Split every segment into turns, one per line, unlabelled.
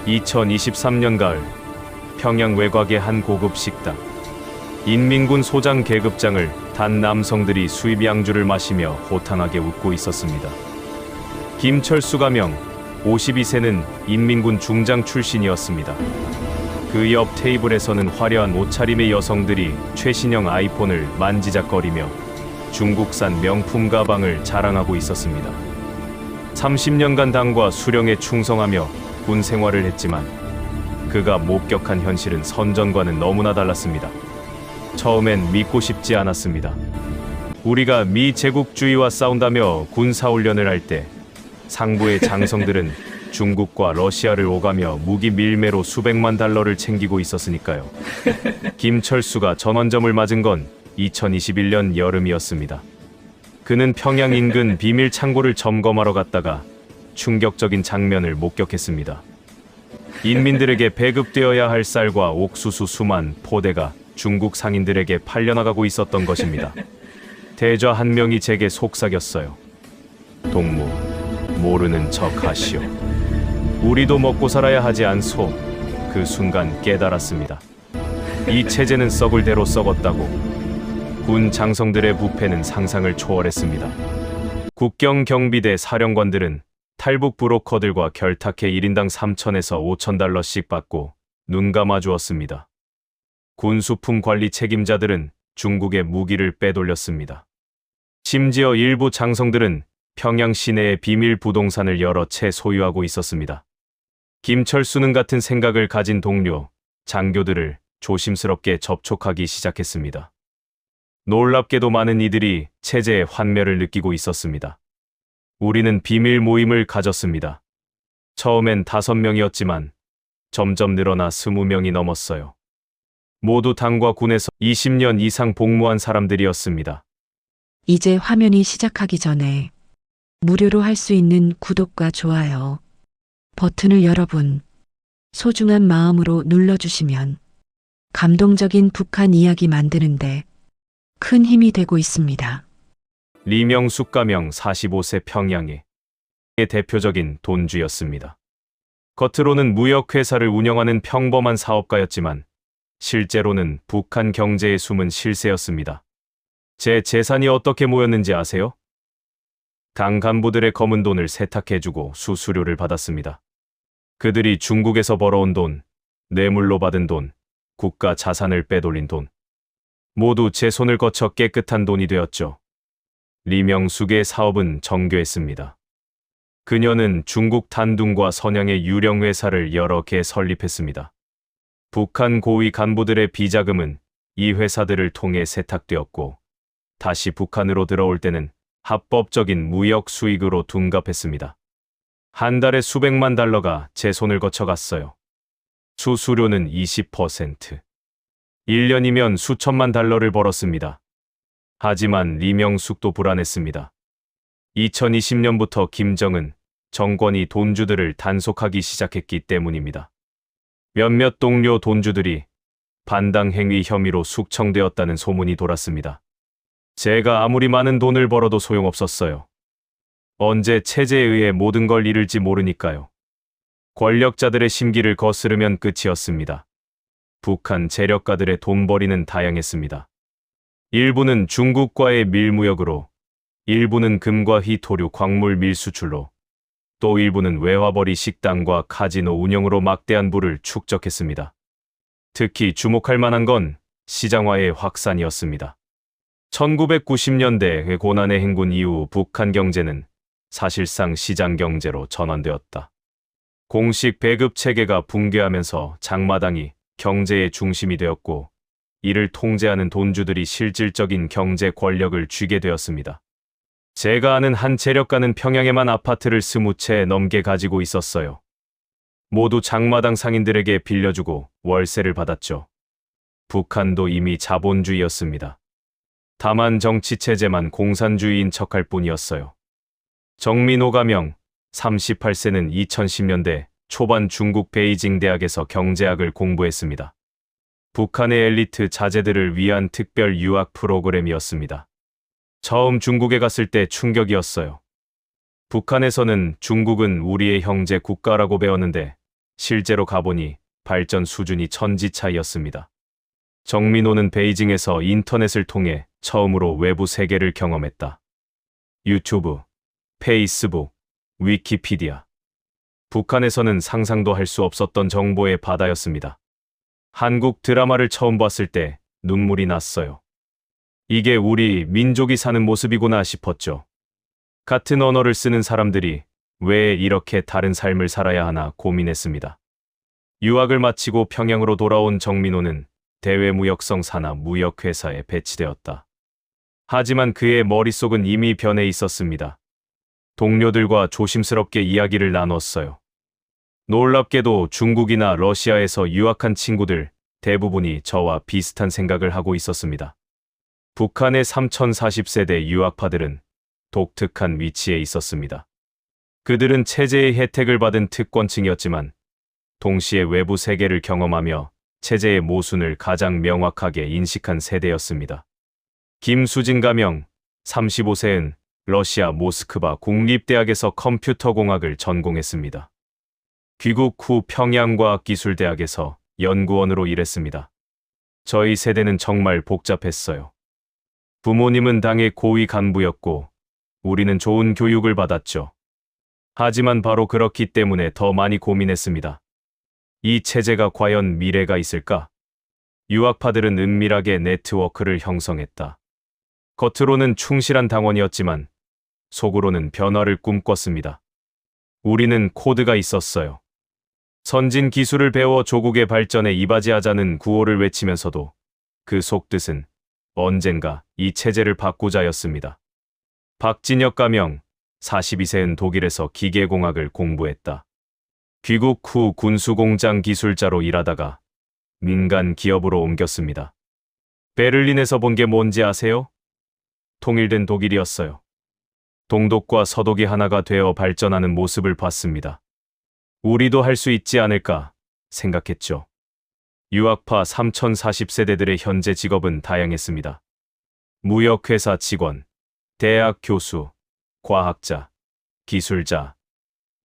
2023년 가을, 평양 외곽의 한 고급 식당. 인민군 소장 계급장을 단 남성들이 수입 양주를 마시며 호탕하게 웃고 있었습니다. 김철수 가명, 52세는 인민군 중장 출신이었습니다. 그 옆 테이블에서는 화려한 옷차림의 여성들이 최신형 아이폰을 만지작거리며 중국산 명품 가방을 자랑하고 있었습니다. 30년간 당과 수령에 충성하며 군 생활을 했지만 그가 목격한 현실은 선전과는 너무나 달랐습니다. 처음엔 믿고 싶지 않았습니다. 우리가 미 제국주의와 싸운다며 군사훈련을 할 때 상부의 장성들은 중국과 러시아를 오가며 무기 밀매로 수백만 달러를 챙기고 있었으니까요. 김철수가 전원점을 맞은 건 2021년 여름이었습니다. 그는 평양 인근 비밀 창고를 점검하러 갔다가 충격적인 장면을 목격했습니다. 인민들에게 배급되어야 할 쌀과 옥수수 수만 포대가 중국 상인들에게 팔려나가고 있었던 것입니다. 대좌 한 명이 제게 속삭였어요. 동무, 모르는 척 하시오. 우리도 먹고 살아야 하지 않소. 그 순간 깨달았습니다. 이 체제는 썩을 대로 썩었다고. 군 장성들의 부패는 상상을 초월했습니다. 국경 경비대 사령관들은 탈북 브로커들과 결탁해 1인당 3,000에서 5,000달러씩 받고 눈 감아 주었습니다. 군수품 관리 책임자들은 중국의 무기를 빼돌렸습니다. 심지어 일부 장성들은 평양 시내의 비밀 부동산을 여러 채 소유하고 있었습니다. 김철수는 같은 생각을 가진 동료, 장교들을 조심스럽게 접촉하기 시작했습니다. 놀랍게도 많은 이들이 체제의 환멸을 느끼고 있었습니다. 우리는 비밀 모임을 가졌습니다. 처음엔 5명이었지만 점점 늘어나 20명이 넘었어요. 모두 당과 군에서 20년 이상 복무한 사람들이었습니다.
이제 화면이 시작하기 전에 무료로 할 수 있는 구독과 좋아요 버튼을 여러분 소중한 마음으로 눌러주시면 감동적인 북한 이야기 만드는데 큰 힘이 되고 있습니다.
리명숙 가명 45세 평양의 대표적인 돈주였습니다. 겉으로는 무역회사를 운영하는 평범한 사업가였지만 실제로는 북한 경제의 숨은 실세였습니다. 제 재산이 어떻게 모였는지 아세요? 당 간부들의 검은 돈을 세탁해주고 수수료를 받았습니다. 그들이 중국에서 벌어온 돈, 뇌물로 받은 돈, 국가 자산을 빼돌린 돈, 모두 제 손을 거쳐 깨끗한 돈이 되었죠. 리명숙의 사업은 정교했습니다. 그녀는 중국 단둥과 선양의 유령 회사를 여러 개 설립했습니다. 북한 고위 간부들의 비자금은 이 회사들을 통해 세탁되었고 다시 북한으로 들어올 때는 합법적인 무역 수익으로 둔갑했습니다. 한 달에 수백만 달러가 제 손을 거쳐갔어요. 수수료는 20%. 1년이면 수천만 달러를 벌었습니다. 하지만 리명숙도 불안했습니다. 2020년부터 김정은 정권이 돈주들을 단속하기 시작했기 때문입니다. 몇몇 동료 돈주들이 반당 행위 혐의로 숙청되었다는 소문이 돌았습니다. 제가 아무리 많은 돈을 벌어도 소용없었어요. 언제 체제에 의해 모든 걸 잃을지 모르니까요. 권력자들의 심기를 거스르면 끝이었습니다. 북한 재력가들의 돈벌이는 다양했습니다. 일부는 중국과의 밀무역으로, 일부는 금과 희, 토류, 광물 밀수출로, 또 일부는 외화벌이 식당과 카지노 운영으로 막대한 부를 축적했습니다. 특히 주목할 만한 건 시장화의 확산이었습니다. 1990년대 고난의 행군 이후 북한 경제는 사실상 시장 경제로 전환되었다. 공식 배급 체계가 붕괴하면서 장마당이 경제의 중심이 되었고 이를 통제하는 돈주들이 실질적인 경제 권력을 쥐게 되었습니다. 제가 아는 한 재력가는 평양에만 아파트를 20채 넘게 가지고 있었어요. 모두 장마당 상인들에게 빌려주고 월세를 받았죠. 북한도 이미 자본주의였습니다. 다만 정치체제만 공산주의인 척할 뿐이었어요. 정민호 가명 38세는 2010년대 초반 중국 베이징 대학에서 경제학을 공부했습니다. 북한의 엘리트 자제들을 위한 특별 유학 프로그램이었습니다. 처음 중국에 갔을 때 충격이었어요. 북한에서는 중국은 우리의 형제 국가라고 배웠는데 실제로 가보니 발전 수준이 천지 차이였습니다. 정민호는 베이징에서 인터넷을 통해 처음으로 외부 세계를 경험했다. 유튜브, 페이스북, 위키피디아. 북한에서는 상상도 할 수 없었던 정보의 바다였습니다. 한국 드라마를 처음 봤을 때 눈물이 났어요. 이게 우리 민족이 사는 모습이구나 싶었죠. 같은 언어를 쓰는 사람들이 왜 이렇게 다른 삶을 살아야 하나 고민했습니다. 유학을 마치고 평양으로 돌아온 정민호는 대외무역성 산하 무역회사에 배치되었다. 하지만 그의 머릿속은 이미 변해 있었습니다. 동료들과 조심스럽게 이야기를 나눴어요. 놀랍게도 중국이나 러시아에서 유학한 친구들 대부분이 저와 비슷한 생각을 하고 있었습니다. 북한의 3040세대 유학파들은 독특한 위치에 있었습니다. 그들은 체제의 혜택을 받은 특권층이었지만 동시에 외부 세계를 경험하며 체제의 모순을 가장 명확하게 인식한 세대였습니다. 김수진 가명, 35세은 러시아 모스크바 국립대학에서 컴퓨터공학을 전공했습니다. 귀국 후 평양과학기술대학에서 연구원으로 일했습니다. 저희 세대는 정말 복잡했어요. 부모님은 당의 고위 간부였고 우리는 좋은 교육을 받았죠. 하지만 바로 그렇기 때문에 더 많이 고민했습니다. 이 체제가 과연 미래가 있을까? 유학파들은 은밀하게 네트워크를 형성했다. 겉으로는 충실한 당원이었지만 속으로는 변화를 꿈꿨습니다. 우리는 코드가 있었어요. 선진 기술을 배워 조국의 발전에 이바지하자는 구호를 외치면서도 그 속뜻은 언젠가 이 체제를 바꾸자였습니다. 박진혁 가명, 42세은 독일에서 기계공학을 공부했다. 귀국 후 군수공장 기술자로 일하다가 민간 기업으로 옮겼습니다. 베를린에서 본 게 뭔지 아세요? 통일된 독일이었어요. 동독과 서독이 하나가 되어 발전하는 모습을 봤습니다. 우리도 할 수 있지 않을까 생각했죠. 유학파 3040세대들의 현재 직업은 다양했습니다. 무역회사 직원, 대학 교수, 과학자, 기술자,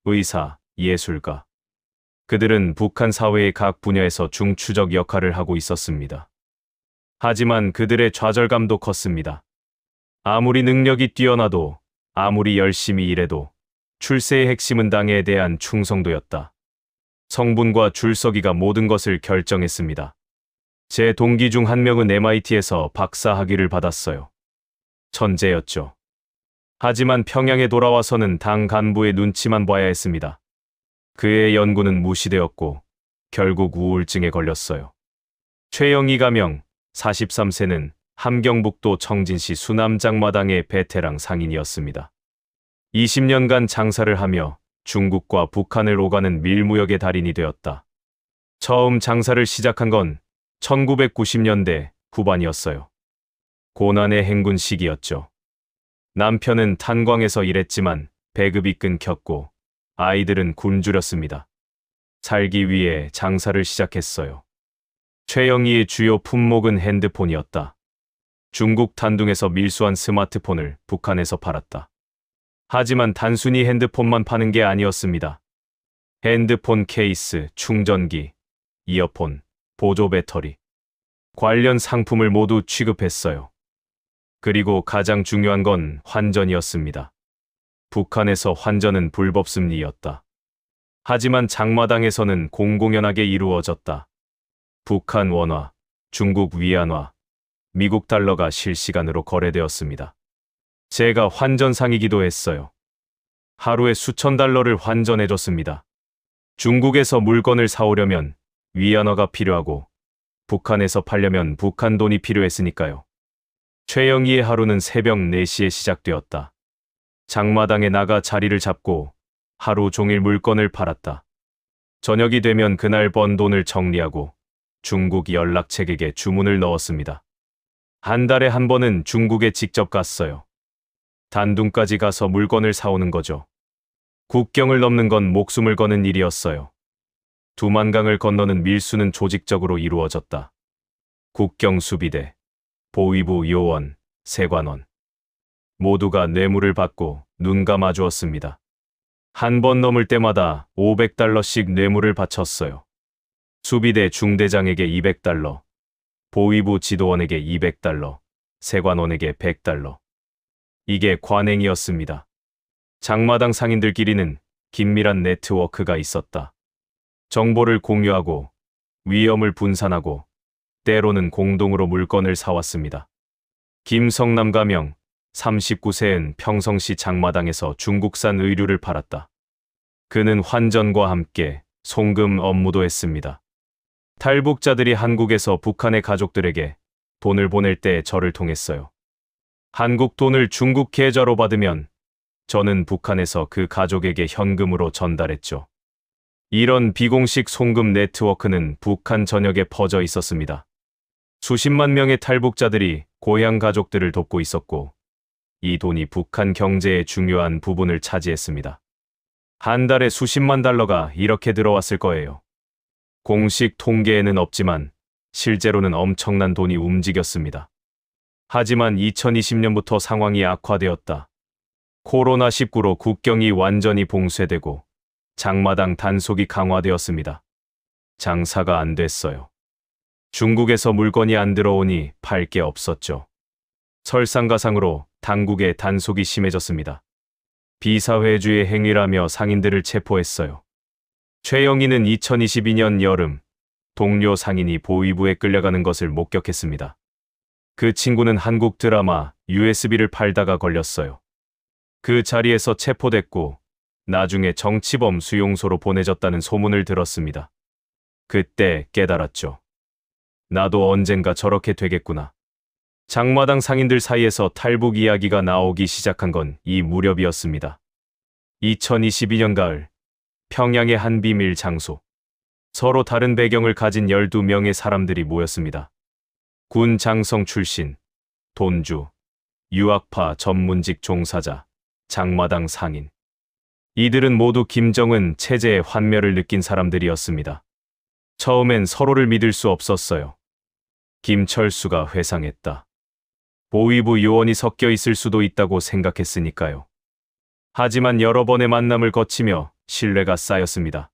의사, 예술가. 그들은 북한 사회의 각 분야에서 중추적 역할을 하고 있었습니다. 하지만 그들의 좌절감도 컸습니다. 아무리 능력이 뛰어나도, 아무리 열심히 일해도 출세의 핵심은 당에 대한 충성도였다. 성분과 줄서기가 모든 것을 결정했습니다. 제 동기 중 한 명은 MIT에서 박사 학위를 받았어요. 천재였죠. 하지만 평양에 돌아와서는 당 간부의 눈치만 봐야 했습니다. 그의 연구는 무시되었고 결국 우울증에 걸렸어요. 최영희 가명, 43세는 함경북도 청진시 수남장마당의 베테랑 상인이었습니다. 20년간 장사를 하며 중국과 북한을 오가는 밀무역의 달인이 되었다. 처음 장사를 시작한 건 1990년대 후반이었어요. 고난의 행군 시기였죠. 남편은 탄광에서 일했지만 배급이 끊겼고 아이들은 굶주렸습니다. 살기 위해 장사를 시작했어요. 최영희의 주요 품목은 핸드폰이었다. 중국 단둥에서 밀수한 스마트폰을 북한에서 팔았다. 하지만 단순히 핸드폰만 파는 게 아니었습니다. 핸드폰 케이스, 충전기, 이어폰, 보조 배터리, 관련 상품을 모두 취급했어요. 그리고 가장 중요한 건 환전이었습니다. 북한에서 환전은 불법 습리였다. 하지만 장마당에서는 공공연하게 이루어졌다. 북한 원화, 중국 위안화, 미국 달러가 실시간으로 거래되었습니다. 제가 환전상이기도 했어요. 하루에 수천 달러를 환전해줬습니다. 중국에서 물건을 사오려면 위안화가 필요하고 북한에서 팔려면 북한 돈이 필요했으니까요. 최영희의 하루는 새벽 4시에 시작되었다. 장마당에 나가 자리를 잡고 하루 종일 물건을 팔았다. 저녁이 되면 그날 번 돈을 정리하고 중국 연락책에게 주문을 넣었습니다. 한 달에 한 번은 중국에 직접 갔어요. 단둥까지 가서 물건을 사오는 거죠. 국경을 넘는 건 목숨을 거는 일이었어요. 두만강을 건너는 밀수는 조직적으로 이루어졌다. 국경수비대, 보위부 요원, 세관원 모두가 뇌물을 받고 눈 감아 주었습니다. 한 번 넘을 때마다 500달러씩 뇌물을 바쳤어요. 수비대 중대장에게 200달러, 보위부 지도원에게 200달러, 세관원에게 100달러. 이게 관행이었습니다. 장마당 상인들끼리는 긴밀한 네트워크가 있었다. 정보를 공유하고 위험을 분산하고 때로는 공동으로 물건을 사왔습니다. 김성남 가명 39세는 평성시 장마당에서 중국산 의류를 팔았다. 그는 환전과 함께 송금 업무도 했습니다. 탈북자들이 한국에서 북한의 가족들에게 돈을 보낼 때 저를 통했어요. 한국 돈을 중국 계좌로 받으면 저는 북한에서 그 가족에게 현금으로 전달했죠. 이런 비공식 송금 네트워크는 북한 전역에 퍼져 있었습니다. 수십만 명의 탈북자들이 고향 가족들을 돕고 있었고, 이 돈이 북한 경제의 중요한 부분을 차지했습니다. 한 달에 수십만 달러가 이렇게 들어왔을 거예요. 공식 통계에는 없지만 실제로는 엄청난 돈이 움직였습니다. 하지만 2020년부터 상황이 악화되었다. 코로나19로 국경이 완전히 봉쇄되고 장마당 단속이 강화되었습니다. 장사가 안 됐어요. 중국에서 물건이 안 들어오니 팔 게 없었죠. 설상가상으로 당국의 단속이 심해졌습니다. 비사회주의 행위라며 상인들을 체포했어요. 최영희는 2022년 여름 동료 상인이 보위부에 끌려가는 것을 목격했습니다. 그 친구는 한국 드라마 USB를 팔다가 걸렸어요. 그 자리에서 체포됐고 나중에 정치범 수용소로 보내졌다는 소문을 들었습니다. 그때 깨달았죠. 나도 언젠가 저렇게 되겠구나. 장마당 상인들 사이에서 탈북 이야기가 나오기 시작한 건 이 무렵이었습니다. 2022년 가을, 평양의 한 비밀 장소. 서로 다른 배경을 가진 12명의 사람들이 모였습니다. 군 장성 출신, 돈주, 유학파 전문직 종사자, 장마당 상인. 이들은 모두 김정은 체제의 환멸을 느낀 사람들이었습니다. 처음엔 서로를 믿을 수 없었어요. 김철수가 회상했다. 보위부 요원이 섞여 있을 수도 있다고 생각했으니까요. 하지만 여러 번의 만남을 거치며 신뢰가 쌓였습니다.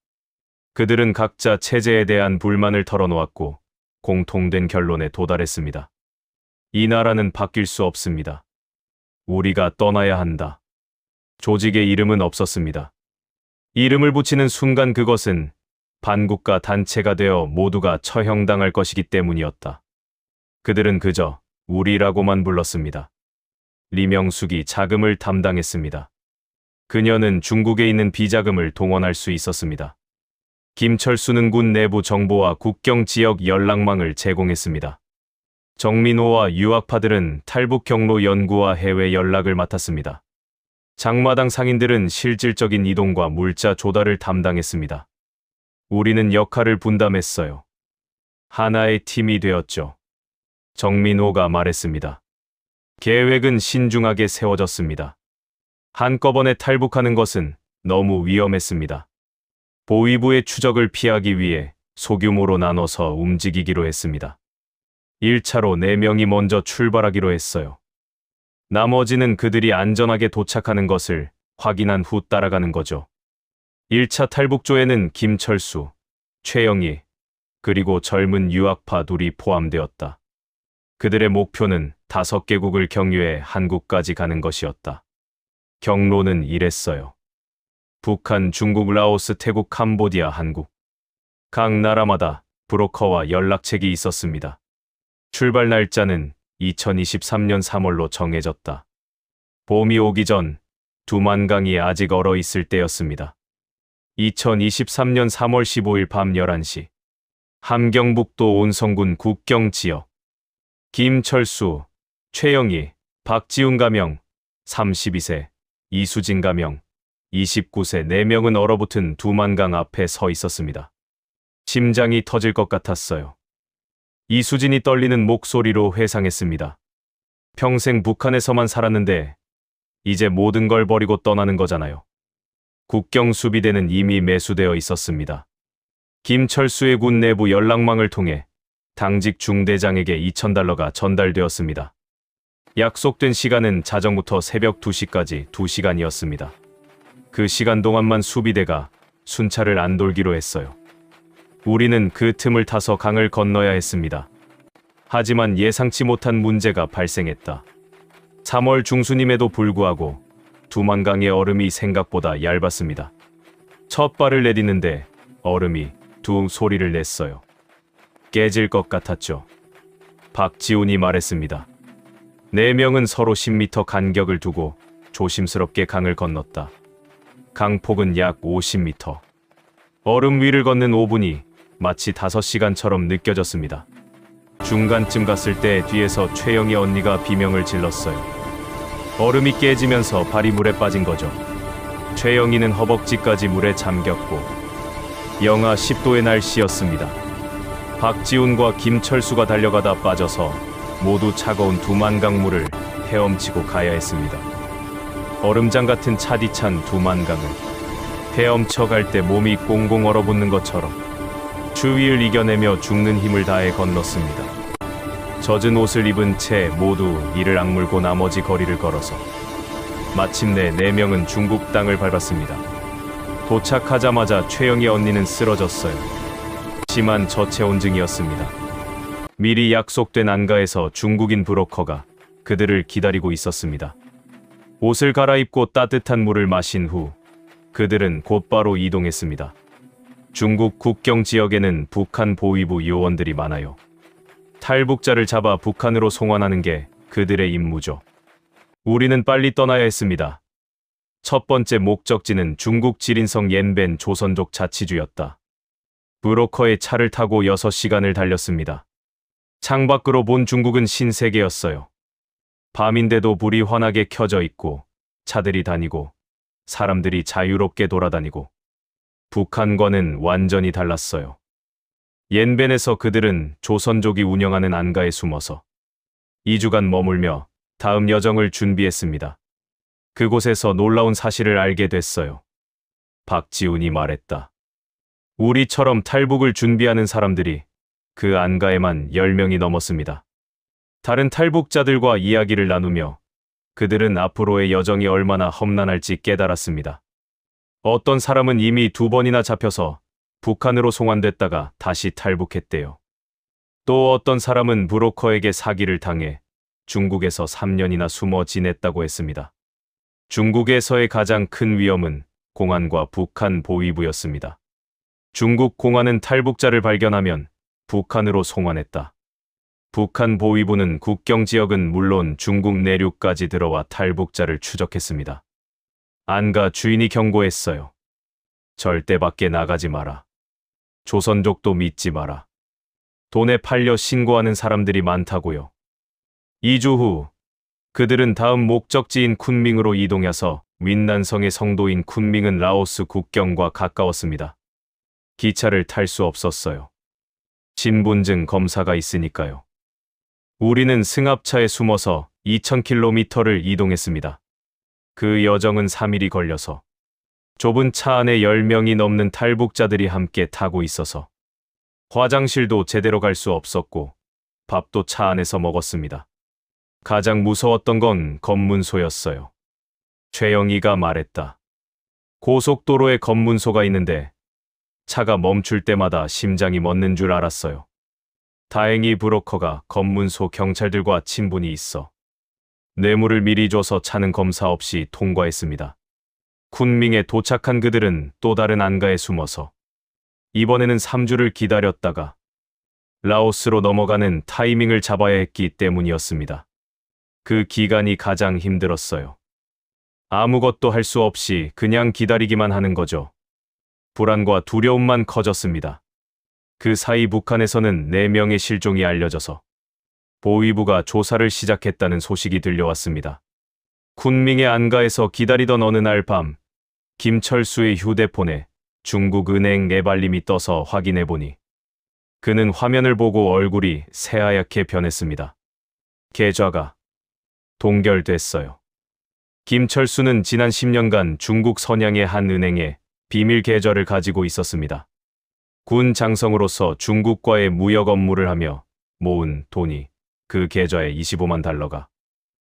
그들은 각자 체제에 대한 불만을 털어놓았고 공통된 결론에 도달했습니다. 이 나라는 바뀔 수 없습니다. 우리가 떠나야 한다. 조직의 이름은 없었습니다. 이름을 붙이는 순간 그것은 반국가 단체가 되어 모두가 처형당할 것이기 때문이었다. 그들은 그저 우리라고만 불렀습니다. 리명숙이 자금을 담당했습니다. 그녀는 중국에 있는 비자금을 동원할 수 있었습니다. 김철수는 군 내부 정보와 국경 지역 연락망을 제공했습니다. 정민호와 유학파들은 탈북 경로 연구와 해외 연락을 맡았습니다. 장마당 상인들은 실질적인 이동과 물자 조달을 담당했습니다. 우리는 역할을 분담했어요. 하나의 팀이 되었죠. 정민호가 말했습니다. 계획은 신중하게 세워졌습니다. 한꺼번에 탈북하는 것은 너무 위험했습니다. 보위부의 추적을 피하기 위해 소규모로 나눠서 움직이기로 했습니다. 1차로 4명이 먼저 출발하기로 했어요. 나머지는 그들이 안전하게 도착하는 것을 확인한 후 따라가는 거죠. 1차 탈북조에는 김철수, 최영희, 그리고 젊은 유학파 둘이 포함되었다. 그들의 목표는 5개국을 경유해 한국까지 가는 것이었다. 경로는 이랬어요. 북한, 중국, 라오스, 태국, 캄보디아, 한국. 각 나라마다 브로커와 연락책이 있었습니다. 출발 날짜는 2023년 3월로 정해졌다. 봄이 오기 전 두만강이 아직 얼어 있을 때였습니다. 2023년 3월 15일 밤 11시. 함경북도 온성군 국경 지역. 김철수, 최영희, 박지훈 가명 32세, 이수진 가명 29세 4명은 얼어붙은 두만강 앞에 서 있었습니다. 심장이 터질 것 같았어요. 이수진이 떨리는 목소리로 회상했습니다. 평생 북한에서만 살았는데 이제 모든 걸 버리고 떠나는 거잖아요. 국경 수비대는 이미 매수되어 있었습니다. 김철수의 군 내부 연락망을 통해 당직 중대장에게 2,000달러가 전달되었습니다. 약속된 시간은 자정부터 새벽 2시까지 2시간이었습니다. 그 시간 동안만 수비대가 순찰을 안 돌기로 했어요. 우리는 그 틈을 타서 강을 건너야 했습니다. 하지만 예상치 못한 문제가 발생했다. 3월 중순임에도 불구하고 두만강의 얼음이 생각보다 얇았습니다. 첫 발을 내딛는데 얼음이 둥 소리를 냈어요. 깨질 것 같았죠. 박지훈이 말했습니다. 4명은 서로 10m 간격을 두고 조심스럽게 강을 건넜다. 강폭은 약 50m. 얼음 위를 걷는 5분이 마치 5시간처럼 느껴졌습니다. 중간쯤 갔을 때 뒤에서 최영희 언니가 비명을 질렀어요. 얼음이 깨지면서 발이 물에 빠진 거죠. 최영희는 허벅지까지 물에 잠겼고 영하 10도의 날씨였습니다. 박지훈과 김철수가 달려가다 빠져서 모두 차가운 두만강물을 헤엄치고 가야 했습니다. 얼음장 같은 차디찬 두만강을 헤엄쳐 갈 때 몸이 꽁꽁 얼어붙는 것처럼 추위를 이겨내며 죽는 힘을 다해 건넜습니다. 젖은 옷을 입은 채 모두 이를 악물고 나머지 거리를 걸어서 마침내 4명은 중국 땅을 밟았습니다. 도착하자마자 최영희 언니는 쓰러졌어요. 심한 저체온증이었습니다. 미리 약속된 안가에서 중국인 브로커가 그들을 기다리고 있었습니다. 옷을 갈아입고 따뜻한 물을 마신 후 그들은 곧바로 이동했습니다. 중국 국경 지역에는 북한 보위부 요원들이 많아요. 탈북자를 잡아 북한으로 송환하는 게 그들의 임무죠. 우리는 빨리 떠나야 했습니다. 첫 번째 목적지는 중국 지린성 옌벤 조선족 자치주였다. 브로커의 차를 타고 6시간을 달렸습니다. 창밖으로 본 중국은 신세계였어요. 밤인데도 불이 환하게 켜져 있고 차들이 다니고 사람들이 자유롭게 돌아다니고 북한과는 완전히 달랐어요. 옌벤에서 그들은 조선족이 운영하는 안가에 숨어서 2주간 머물며 다음 여정을 준비했습니다. 그곳에서 놀라운 사실을 알게 됐어요. 박지훈이 말했다. 우리처럼 탈북을 준비하는 사람들이 그 안가에만 10명이 넘었습니다. 다른 탈북자들과 이야기를 나누며 그들은 앞으로의 여정이 얼마나 험난할지 깨달았습니다. 어떤 사람은 이미 2번이나 잡혀서 북한으로 송환됐다가 다시 탈북했대요. 또 어떤 사람은 브로커에게 사기를 당해 중국에서 3년이나 숨어 지냈다고 했습니다. 중국에서의 가장 큰 위험은 공안과 북한 보위부였습니다. 중국 공안은 탈북자를 발견하면 북한으로 송환했다. 북한 보위부는 국경 지역은 물론 중국 내륙까지 들어와 탈북자를 추적했습니다. 안가 주인이 경고했어요. 절대 밖에 나가지 마라. 조선족도 믿지 마라. 돈에 팔려 신고하는 사람들이 많다고요. 2주 후 그들은 다음 목적지인 쿤밍으로 이동해서 윈난성의 성도인 쿤밍은 라오스 국경과 가까웠습니다. 기차를 탈 수 없었어요. 신분증 검사가 있으니까요. 우리는 승합차에 숨어서 2000km를 이동했습니다. 그 여정은 3일이 걸려서 좁은 차 안에 10명이 넘는 탈북자들이 함께 타고 있어서 화장실도 제대로 갈 수 없었고 밥도 차 안에서 먹었습니다. 가장 무서웠던 건 검문소였어요. 최영희가 말했다. 고속도로에 검문소가 있는데 차가 멈출 때마다 심장이 멎는 줄 알았어요. 다행히 브로커가 검문소 경찰들과 친분이 있어 뇌물을 미리 줘서 차는 검사 없이 통과했습니다. 쿤밍에 도착한 그들은 또 다른 안가에 숨어서 이번에는 3주를 기다렸다가 라오스로 넘어가는 타이밍을 잡아야 했기 때문이었습니다. 그 기간이 가장 힘들었어요. 아무것도 할 수 없이 그냥 기다리기만 하는 거죠. 불안과 두려움만 커졌습니다. 그 사이 북한에서는 4명의 실종이 알려져서 보위부가 조사를 시작했다는 소식이 들려왔습니다. 쿤밍의 안가에서 기다리던 어느 날 밤, 김철수의 휴대폰에 중국 은행 앱알림이 떠서 확인해보니 그는 화면을 보고 얼굴이 새하얗게 변했습니다. 계좌가 동결됐어요. 김철수는 지난 10년간 중국 선양의 한 은행에 비밀 계좌를 가지고 있었습니다. 군 장성으로서 중국과의 무역 업무를 하며 모은 돈이 그 계좌에 $25만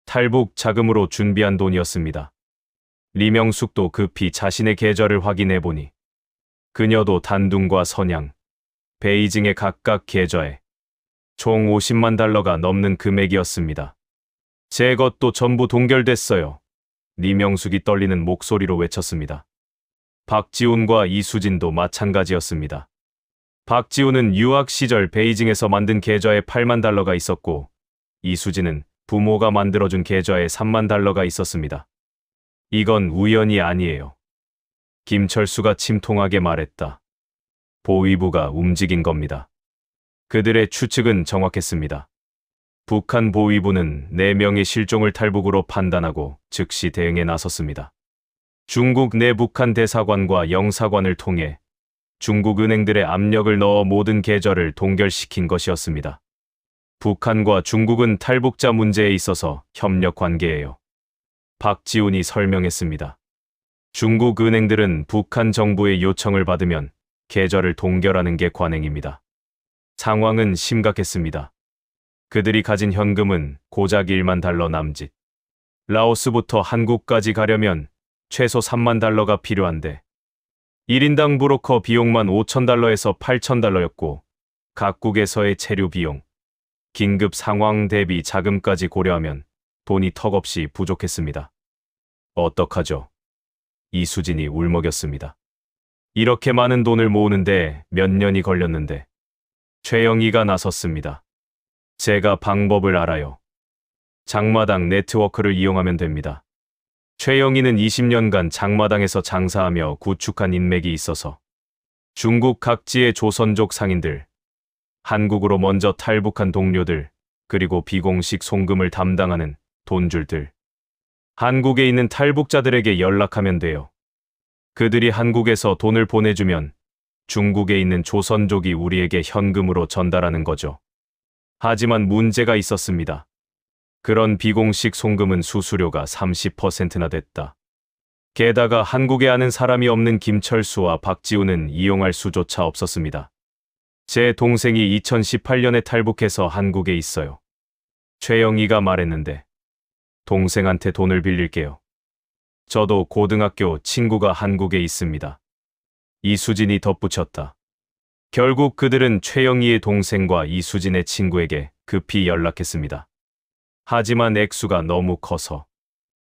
탈북 자금으로 준비한 돈이었습니다. 리명숙도 급히 자신의 계좌를 확인해 보니 그녀도 단둥과 선양, 베이징의 각각 계좌에 총 50만 달러가 넘는 금액이었습니다. 제 것도 전부 동결됐어요. 리명숙이 떨리는 목소리로 외쳤습니다. 박지훈과 이수진도 마찬가지였습니다. 박지훈은 유학 시절 베이징에서 만든 계좌에 8만 달러가 있었고, 이수진은 부모가 만들어준 계좌에 3만 달러가 있었습니다. 이건 우연이 아니에요. 김철수가 침통하게 말했다. 보위부가 움직인 겁니다. 그들의 추측은 정확했습니다. 북한 보위부는 4명의 실종을 탈북으로 판단하고 즉시 대응에 나섰습니다. 중국 내 북한 대사관과 영사관을 통해 중국 은행들의 압력을 넣어 모든 계좌를 동결시킨 것이었습니다. 북한과 중국은 탈북자 문제에 있어서 협력 관계예요. 박지훈이 설명했습니다. 중국 은행들은 북한 정부의 요청을 받으면 계좌를 동결하는 게 관행입니다. 상황은 심각했습니다. 그들이 가진 현금은 고작 1만 달러 남짓. 라오스부터 한국까지 가려면 최소 3만 달러가 필요한데 1인당 브로커 비용만 5천 달러에서 8천 달러였고 각국에서의 체류 비용, 긴급 상황 대비 자금까지 고려하면 돈이 턱없이 부족했습니다. 어떡하죠? 이수진이 울먹였습니다. 이렇게 많은 돈을 모으는데 몇 년이 걸렸는데 최영희가 나섰습니다. 제가 방법을 알아요. 장마당 네트워크를 이용하면 됩니다. 최영희는 20년간 장마당에서 장사하며 구축한 인맥이 있어서 중국 각지의 조선족 상인들, 한국으로 먼저 탈북한 동료들, 그리고 비공식 송금을 담당하는 돈줄들, 한국에 있는 탈북자들에게 연락하면 돼요. 그들이 한국에서 돈을 보내주면 중국에 있는 조선족이 우리에게 현금으로 전달하는 거죠. 하지만 문제가 있었습니다. 그런 비공식 송금은 수수료가 30%나 됐다. 게다가 한국에 아는 사람이 없는 김철수와 박지훈은 이용할 수조차 없었습니다. 제 동생이 2018년에 탈북해서 한국에 있어요. 최영희가 말했는데 동생한테 돈을 빌릴게요. 저도 고등학교 친구가 한국에 있습니다. 이수진이 덧붙였다. 결국 그들은 최영희의 동생과 이수진의 친구에게 급히 연락했습니다. 하지만 액수가 너무 커서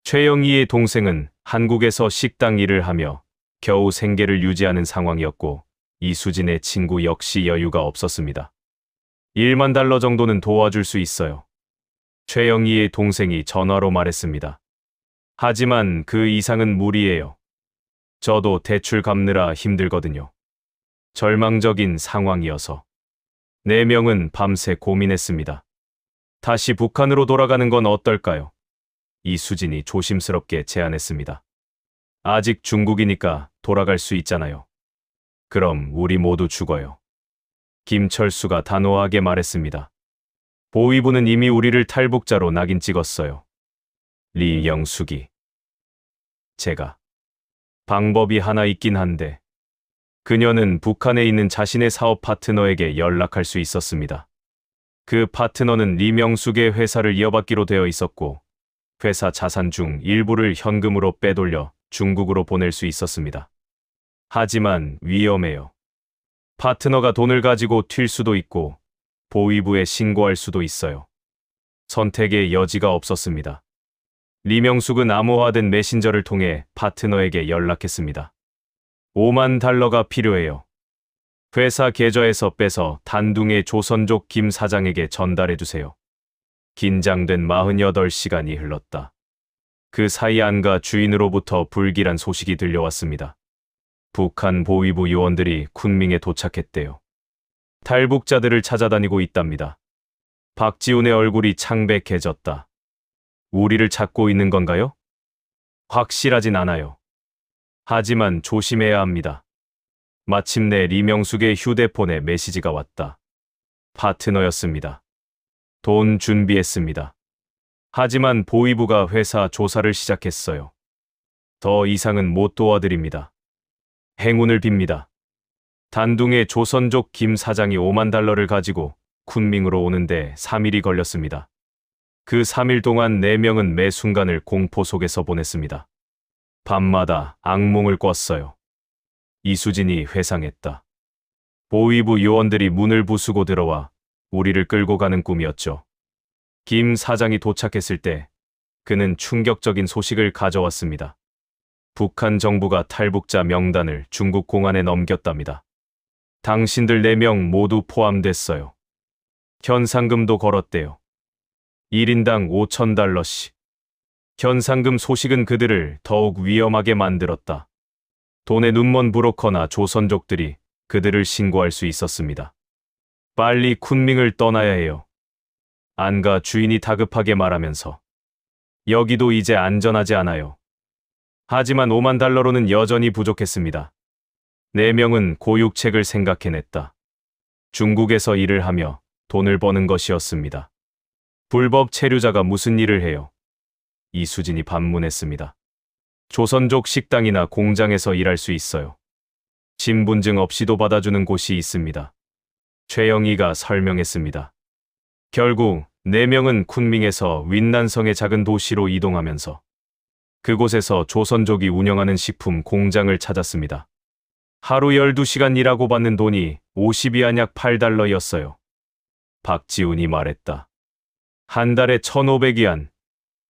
최영희의 동생은 한국에서 식당 일을 하며 겨우 생계를 유지하는 상황이었고 이수진의 친구 역시 여유가 없었습니다. 1만 달러 정도는 도와줄 수 있어요. 최영희의 동생이 전화로 말했습니다. 하지만 그 이상은 무리예요. 저도 대출 갚느라 힘들거든요. 절망적인 상황이어서 4명은 밤새 고민했습니다. 다시 북한으로 돌아가는 건 어떨까요? 이수진이 조심스럽게 제안했습니다. 아직 중국이니까 돌아갈 수 있잖아요. 그럼 우리 모두 죽어요. 김철수가 단호하게 말했습니다. 보위부는 이미 우리를 탈북자로 낙인 찍었어요. 리영숙이. 제가. 방법이 하나 있긴 한데 그녀는 북한에 있는 자신의 사업 파트너에게 연락할 수 있었습니다. 그 파트너는 리명숙의 회사를 이어받기로 되어 있었고 회사 자산 중 일부를 현금으로 빼돌려 중국으로 보낼 수 있었습니다. 하지만 위험해요. 파트너가 돈을 가지고 튈 수도 있고 보위부에 신고할 수도 있어요. 선택의 여지가 없었습니다. 리명숙은 암호화된 메신저를 통해 파트너에게 연락했습니다. 5만 달러가 필요해요. 회사 계좌에서 빼서 단둥의 조선족 김 사장에게 전달해주세요. 긴장된 48시간이 흘렀다. 그 사이 안가 주인으로부터 불길한 소식이 들려왔습니다. 북한 보위부 요원들이 쿤밍에 도착했대요. 탈북자들을 찾아다니고 있답니다. 박지훈의 얼굴이 창백해졌다. 우리를 찾고 있는 건가요? 확실하진 않아요. 하지만 조심해야 합니다. 마침내 리명숙의 휴대폰에 메시지가 왔다. 파트너였습니다. 돈 준비했습니다. 하지만 보위부가 회사 조사를 시작했어요. 더 이상은 못 도와드립니다. 행운을 빕니다. 단둥의 조선족 김 사장이 5만 달러를 가지고 쿤밍으로 오는데 3일이 걸렸습니다. 그 3일 동안 4명은 매 순간을 공포 속에서 보냈습니다. 밤마다 악몽을 꿨어요. 이수진이 회상했다. 보위부 요원들이 문을 부수고 들어와 우리를 끌고 가는 꿈이었죠. 김 사장이 도착했을 때 그는 충격적인 소식을 가져왔습니다. 북한 정부가 탈북자 명단을 중국 공안에 넘겼답니다. 당신들 4명 모두 포함됐어요. 현상금도 걸었대요. 1인당 5,000달러씩. 현상금 소식은 그들을 더욱 위험하게 만들었다. 돈에 눈먼 브로커나 조선족들이 그들을 신고할 수 있었습니다. 빨리 쿤밍을 떠나야 해요. 안가 주인이 다급하게 말하면서 여기도 이제 안전하지 않아요. 하지만 5만 달러로는 여전히 부족했습니다. 4명은 고육책을 생각해냈다. 중국에서 일을 하며 돈을 버는 것이었습니다. 불법 체류자가 무슨 일을 해요? 이수진이 반문했습니다. 조선족 식당이나 공장에서 일할 수 있어요. 신분증 없이도 받아주는 곳이 있습니다. 최영희가 설명했습니다. 결국 4명은 쿤밍에서 윈난성의 작은 도시로 이동하면서 그곳에서 조선족이 운영하는 식품 공장을 찾았습니다. 하루 12시간 일하고 받는 돈이 50위안 약 8달러였어요. 박지훈이 말했다. 한 달에 1,500위안,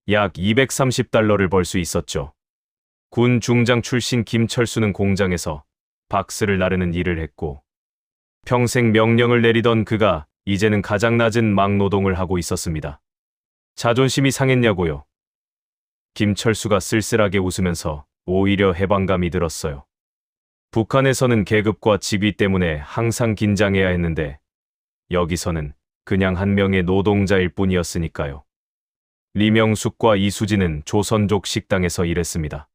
약 230달러를 벌 수 있었죠. 군 중장 출신 김철수는 공장에서 박스를 나르는 일을 했고 평생 명령을 내리던 그가 이제는 가장 낮은 막노동을 하고 있었습니다. 자존심이 상했냐고요? 김철수가 쓸쓸하게 웃으면서 오히려 해방감이 들었어요. 북한에서는 계급과 직위 때문에 항상 긴장해야 했는데 여기서는 그냥 한 명의 노동자일 뿐이었으니까요. 리명숙과 이수진은 조선족 식당에서 일했습니다.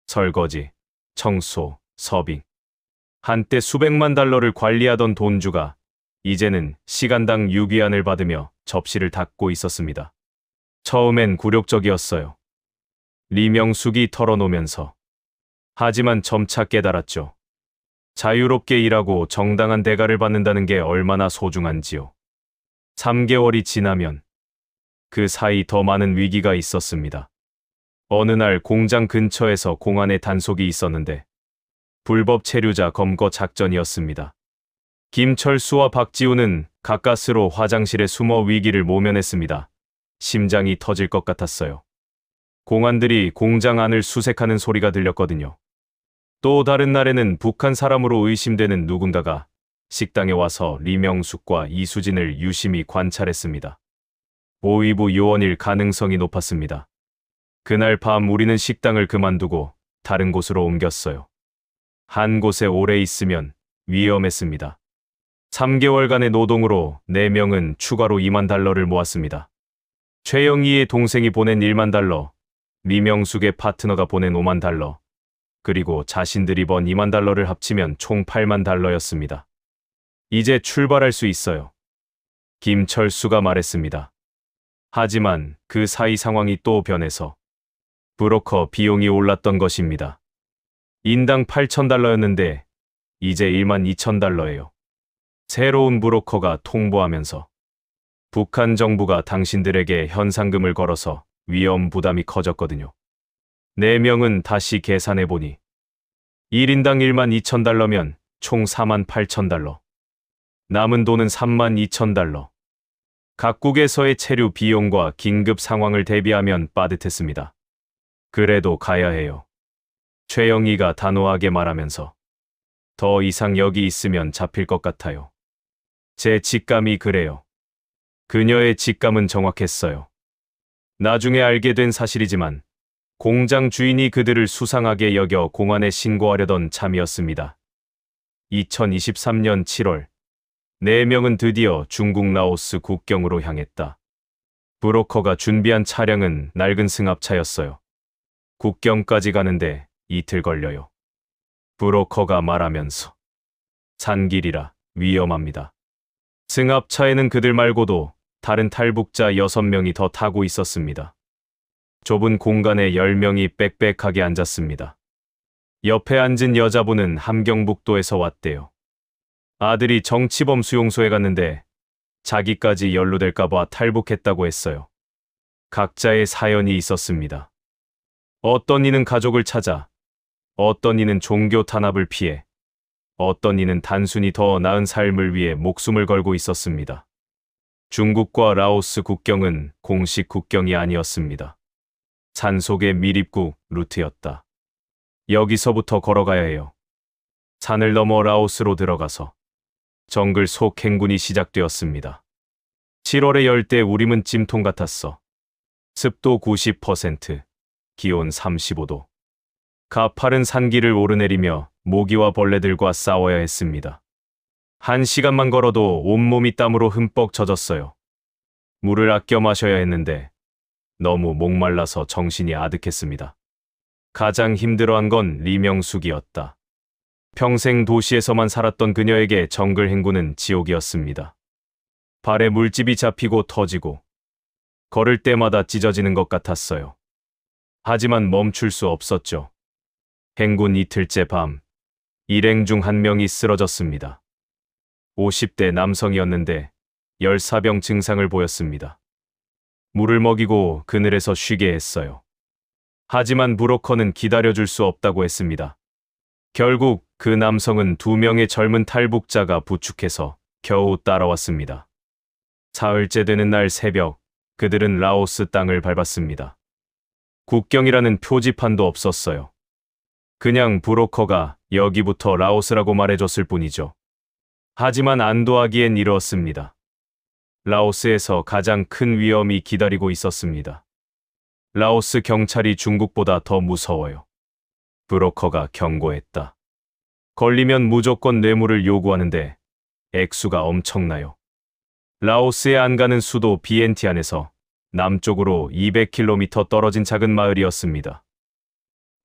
설거지, 청소, 서빙. 한때 수백만 달러를 관리하던 돈주가 이제는 시간당 6위안을 받으며 접시를 닦고 있었습니다. 처음엔 굴욕적이었어요. 리명숙이 털어놓으면서. 하지만 점차 깨달았죠. 자유롭게 일하고 정당한 대가를 받는다는 게 얼마나 소중한지요. 3개월이 지나면 그 사이 더 많은 위기가 있었습니다. 어느 날 공장 근처에서 공안의 단속이 있었는데 불법 체류자 검거 작전이었습니다. 김철수와 박지훈은 가까스로 화장실에 숨어 위기를 모면했습니다. 심장이 터질 것 같았어요. 공안들이 공장 안을 수색하는 소리가 들렸거든요. 또 다른 날에는 북한 사람으로 의심되는 누군가가 식당에 와서 리명숙과 이수진을 유심히 관찰했습니다. 보위부 요원일 가능성이 높았습니다. 그날 밤 우리는 식당을 그만두고 다른 곳으로 옮겼어요. 한 곳에 오래 있으면 위험했습니다. 3개월간의 노동으로 4명은 추가로 2만 달러를 모았습니다. 최영희의 동생이 보낸 1만 달러, 리명숙의 파트너가 보낸 5만 달러, 그리고 자신들이 번 2만 달러를 합치면 총 8만 달러였습니다. 이제 출발할 수 있어요. 김철수가 말했습니다. 하지만 그 사이 상황이 또 변해서 브로커 비용이 올랐던 것입니다. 인당 8,000달러였는데 이제 1만 2,000달러예요. 새로운 브로커가 통보하면서 북한 정부가 당신들에게 현상금을 걸어서 위험 부담이 커졌거든요. 4명은 다시 계산해보니 1인당 1만 2,000달러면 총 4만 8,000달러. 남은 돈은 3만 2,000달러. 각국에서의 체류 비용과 긴급 상황을 대비하면 빠듯했습니다. 그래도 가야 해요. 최영희가 단호하게 말하면서 더 이상 여기 있으면 잡힐 것 같아요. 제 직감이 그래요. 그녀의 직감은 정확했어요. 나중에 알게 된 사실이지만 공장 주인이 그들을 수상하게 여겨 공안에 신고하려던 참이었습니다. 2023년 7월 4명은 드디어 중국 라오스 국경으로 향했다. 브로커가 준비한 차량은 낡은 승합차였어요. 국경까지 가는데 이틀 걸려요. 브로커가 말하면서 산길이라 위험합니다. 승합차에는 그들 말고도 다른 탈북자 6명이 더 타고 있었습니다. 좁은 공간에 10명이 빽빽하게 앉았습니다. 옆에 앉은 여자분은 함경북도에서 왔대요. 아들이 정치범 수용소에 갔는데 자기까지 연루될까봐 탈북했다고 했어요. 각자의 사연이 있었습니다. 어떤 이는 가족을 찾아, 어떤 이는 종교 탄압을 피해, 어떤 이는 단순히 더 나은 삶을 위해 목숨을 걸고 있었습니다. 중국과 라오스 국경은 공식 국경이 아니었습니다. 산속의 밀입국 루트였다. 여기서부터 걸어가야 해요. 산을 넘어 라오스로 들어가서 정글 속 행군이 시작되었습니다. 7월의 열대 우림은 찜통 같았어. 습도 90%, 기온 35도. 가파른 산길을 오르내리며 모기와 벌레들과 싸워야 했습니다. 1시간만 걸어도 온몸이 땀으로 흠뻑 젖었어요. 물을 아껴 마셔야 했는데 너무 목말라서 정신이 아득했습니다. 가장 힘들어한 건 리명숙이었다. 평생 도시에서만 살았던 그녀에게 정글 행군은 지옥이었습니다. 발에 물집이 잡히고 터지고 걸을 때마다 찢어지는 것 같았어요. 하지만 멈출 수 없었죠. 행군 이틀째 밤, 일행 중 한 명이 쓰러졌습니다. 50대 남성이었는데 열사병 증상을 보였습니다. 물을 먹이고 그늘에서 쉬게 했어요. 하지만 브로커는 기다려줄 수 없다고 했습니다. 결국 그 남성은 2명의 젊은 탈북자가 부축해서 겨우 따라왔습니다. 사흘째 되는 날 새벽, 그들은 라오스 땅을 밟았습니다. 국경이라는 표지판도 없었어요. 그냥 브로커가 여기부터 라오스라고 말해줬을 뿐이죠. 하지만 안도하기엔 이렇습니다. 라오스에서 가장 큰 위험이 기다리고 있었습니다. 라오스 경찰이 중국보다 더 무서워요. 브로커가 경고했다. 걸리면 무조건 뇌물을 요구하는데 액수가 엄청나요. 라오스에 안 가는 수도 비엔티안에서 남쪽으로 200km 떨어진 작은 마을이었습니다.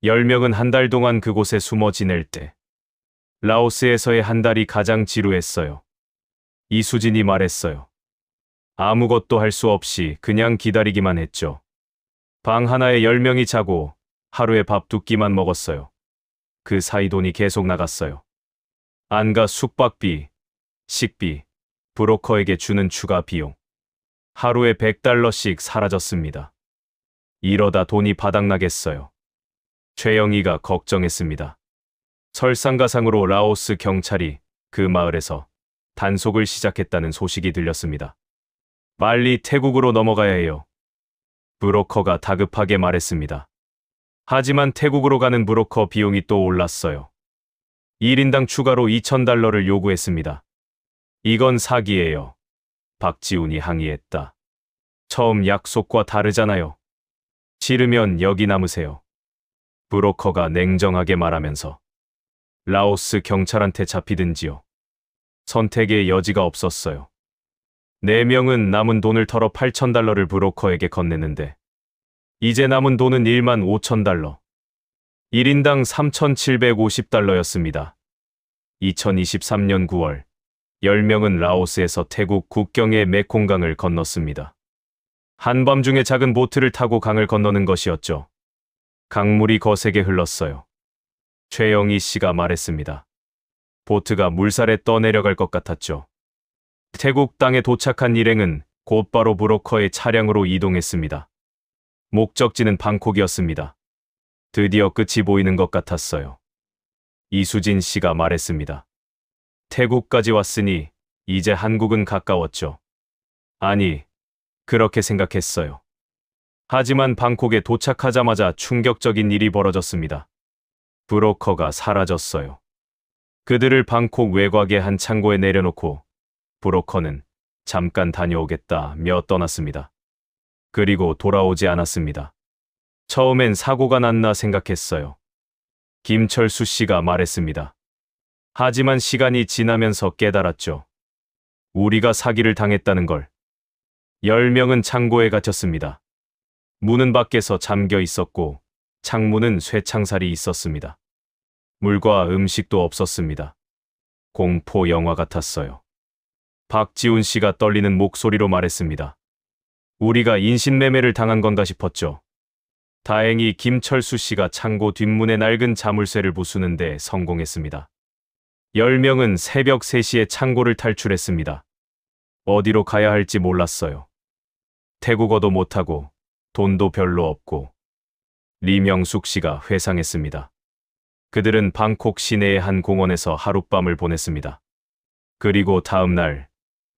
10명은 한 달 동안 그곳에 숨어 지낼 때 라오스에서의 한 달이 가장 지루했어요. 이수진이 말했어요. 아무것도 할 수 없이 그냥 기다리기만 했죠. 방 하나에 10명이 자고 하루에 밥 2끼만 먹었어요. 그 사이 돈이 계속 나갔어요. 안과 숙박비, 식비, 브로커에게 주는 추가 비용. 하루에 $100씩 사라졌습니다. 이러다 돈이 바닥나겠어요. 최영희가 걱정했습니다. 설상가상으로 라오스 경찰이 그 마을에서 단속을 시작했다는 소식이 들렸습니다. 빨리 태국으로 넘어가야 해요. 브로커가 다급하게 말했습니다. 하지만 태국으로 가는 브로커 비용이 또 올랐어요. 1인당 추가로 $2,000를 요구했습니다. 이건 사기예요. 박지훈이 항의했다. 처음 약속과 다르잖아요. 싫으면 여기 남으세요. 브로커가 냉정하게 말하면서 라오스 경찰한테 잡히든지요. 선택의 여지가 없었어요. 4명은 남은 돈을 털어 $8,000를 브로커에게 건네는데 이제 남은 돈은 $15,000. 1인당 $3,750였습니다. 2023년 9월 10명은 라오스에서 태국 국경의 메콩강을 건넜습니다. 한밤중에 작은 보트를 타고 강을 건너는 것이었죠. 강물이 거세게 흘렀어요. 최영희 씨가 말했습니다. 보트가 물살에 떠내려갈 것 같았죠. 태국 땅에 도착한 일행은 곧바로 브로커의 차량으로 이동했습니다. 목적지는 방콕이었습니다. 드디어 끝이 보이는 것 같았어요. 이수진 씨가 말했습니다. 태국까지 왔으니 이제 한국은 가까웠죠. 아니, 그렇게 생각했어요. 하지만 방콕에 도착하자마자 충격적인 일이 벌어졌습니다. 브로커가 사라졌어요. 그들을 방콕 외곽의 한 창고에 내려놓고 브로커는 잠깐 다녀오겠다며 떠났습니다. 그리고 돌아오지 않았습니다. 처음엔 사고가 났나 생각했어요. 김철수 씨가 말했습니다. 하지만 시간이 지나면서 깨달았죠. 우리가 사기를 당했다는 걸. 10명은 창고에 갇혔습니다. 문은 밖에서 잠겨 있었고 창문은 쇠창살이 있었습니다. 물과 음식도 없었습니다. 공포 영화 같았어요. 박지훈 씨가 떨리는 목소리로 말했습니다. 우리가 인신매매를 당한 건가 싶었죠. 다행히 김철수 씨가 창고 뒷문에 낡은 자물쇠를 부수는 데 성공했습니다. 10명은 새벽 3시에 창고를 탈출했습니다. 어디로 가야 할지 몰랐어요. 태국어도 못하고 돈도 별로 없고 리명숙 씨가 회상했습니다. 그들은 방콕 시내의 한 공원에서 하룻밤을 보냈습니다. 그리고 다음 날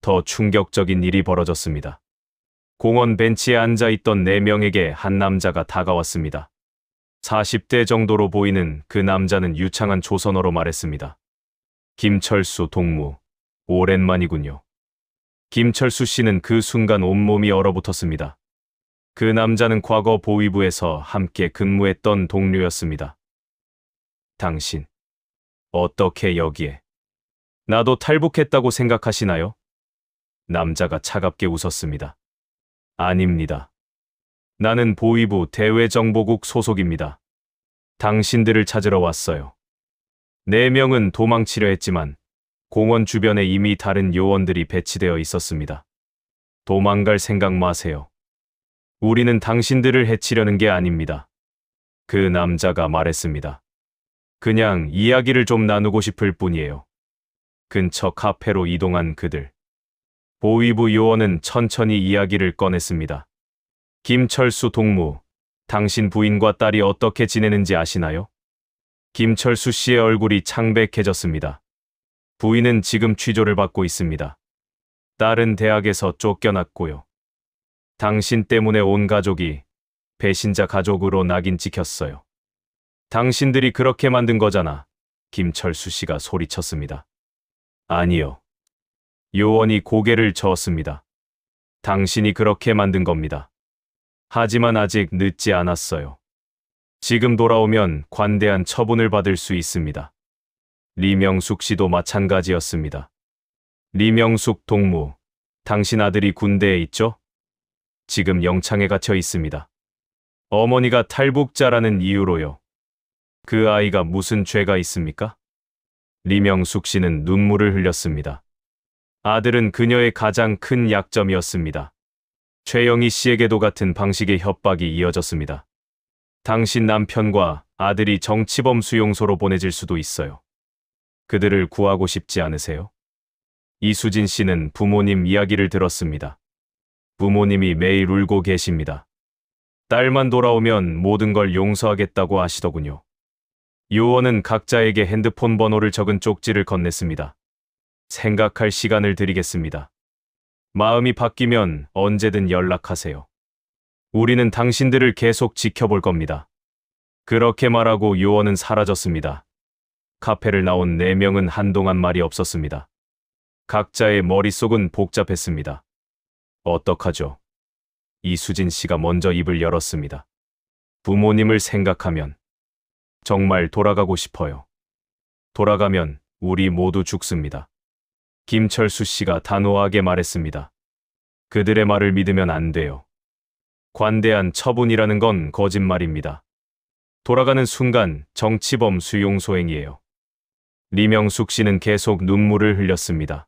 더 충격적인 일이 벌어졌습니다. 공원 벤치에 앉아 있던 4명에게 한 남자가 다가왔습니다. 40대 정도로 보이는 그 남자는 유창한 조선어로 말했습니다. 김철수 동무, 오랜만이군요. 김철수 씨는 그 순간 온몸이 얼어붙었습니다. 그 남자는 과거 보위부에서 함께 근무했던 동료였습니다. 당신, 어떻게 여기에? 나도 탈북했다고 생각하시나요? 남자가 차갑게 웃었습니다. 아닙니다. 나는 보위부 대외정보국 소속입니다. 당신들을 찾으러 왔어요. 4명은 도망치려 했지만 공원 주변에 이미 다른 요원들이 배치되어 있었습니다. 도망갈 생각 마세요. 우리는 당신들을 해치려는 게 아닙니다. 그 남자가 말했습니다. 그냥 이야기를 좀 나누고 싶을 뿐이에요. 근처 카페로 이동한 그들. 보위부 요원은 천천히 이야기를 꺼냈습니다. 김철수 동무, 당신 부인과 딸이 어떻게 지내는지 아시나요? 김철수 씨의 얼굴이 창백해졌습니다. 부인은 지금 취조를 받고 있습니다. 딸은 대학에서 쫓겨났고요. 당신 때문에 온 가족이 배신자 가족으로 낙인 찍혔어요. 당신들이 그렇게 만든 거잖아. 김철수 씨가 소리쳤습니다. 아니요. 요원이 고개를 저었습니다. 당신이 그렇게 만든 겁니다. 하지만 아직 늦지 않았어요. 지금 돌아오면 관대한 처분을 받을 수 있습니다. 리명숙 씨도 마찬가지였습니다. 리명숙 동무, 당신 아들이 군대에 있죠? 지금 영창에 갇혀 있습니다. 어머니가 탈북자라는 이유로요. 그 아이가 무슨 죄가 있습니까? 리명숙 씨는 눈물을 흘렸습니다. 아들은 그녀의 가장 큰 약점이었습니다. 최영희 씨에게도 같은 방식의 협박이 이어졌습니다. 당신 남편과 아들이 정치범 수용소로 보내질 수도 있어요. 그들을 구하고 싶지 않으세요? 이수진 씨는 부모님 이야기를 들었습니다. 부모님이 매일 울고 계십니다. 딸만 돌아오면 모든 걸 용서하겠다고 하시더군요. 요원은 각자에게 핸드폰 번호를 적은 쪽지를 건넸습니다. 생각할 시간을 드리겠습니다. 마음이 바뀌면 언제든 연락하세요. 우리는 당신들을 계속 지켜볼 겁니다. 그렇게 말하고 요원은 사라졌습니다. 카페를 나온 4명은 한동안 말이 없었습니다. 각자의 머릿속은 복잡했습니다. 어떡하죠? 이수진 씨가 먼저 입을 열었습니다. 부모님을 생각하면 정말 돌아가고 싶어요. 돌아가면 우리 모두 죽습니다. 김철수 씨가 단호하게 말했습니다. 그들의 말을 믿으면 안 돼요. 관대한 처분이라는 건 거짓말입니다. 돌아가는 순간 정치범 수용소행이에요. 리명숙 씨는 계속 눈물을 흘렸습니다.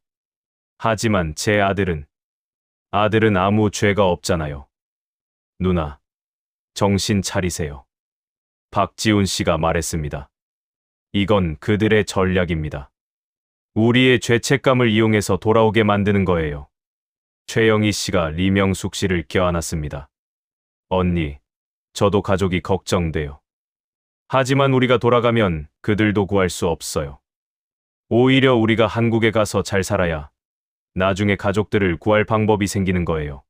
하지만 제 아들은 아무 죄가 없잖아요. 누나, 정신 차리세요. 박지훈 씨가 말했습니다. 이건 그들의 전략입니다. 우리의 죄책감을 이용해서 돌아오게 만드는 거예요. 최영희 씨가 리명숙 씨를 껴안았습니다. 언니, 저도 가족이 걱정돼요. 하지만 우리가 돌아가면 그들도 구할 수 없어요. 오히려 우리가 한국에 가서 잘 살아야 나중에 가족들을 구할 방법이 생기는 거예요.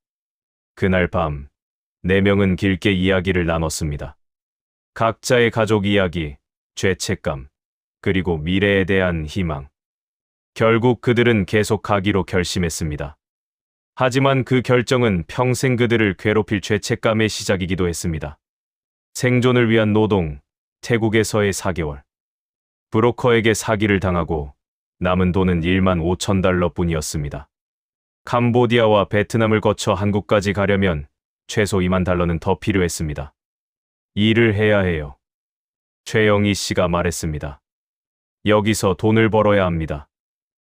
그날 밤, 4명은 길게 이야기를 나눴습니다. 각자의 가족 이야기, 죄책감, 그리고 미래에 대한 희망. 결국 그들은 계속 가기로 결심했습니다. 하지만 그 결정은 평생 그들을 괴롭힐 죄책감의 시작이기도 했습니다. 생존을 위한 노동, 태국에서의 4개월. 브로커에게 사기를 당하고 남은 돈은 1만 5천 달러 뿐이었습니다. 캄보디아와 베트남을 거쳐 한국까지 가려면 최소 2만 달러는 더 필요했습니다. 일을 해야 해요. 최영희 씨가 말했습니다. 여기서 돈을 벌어야 합니다.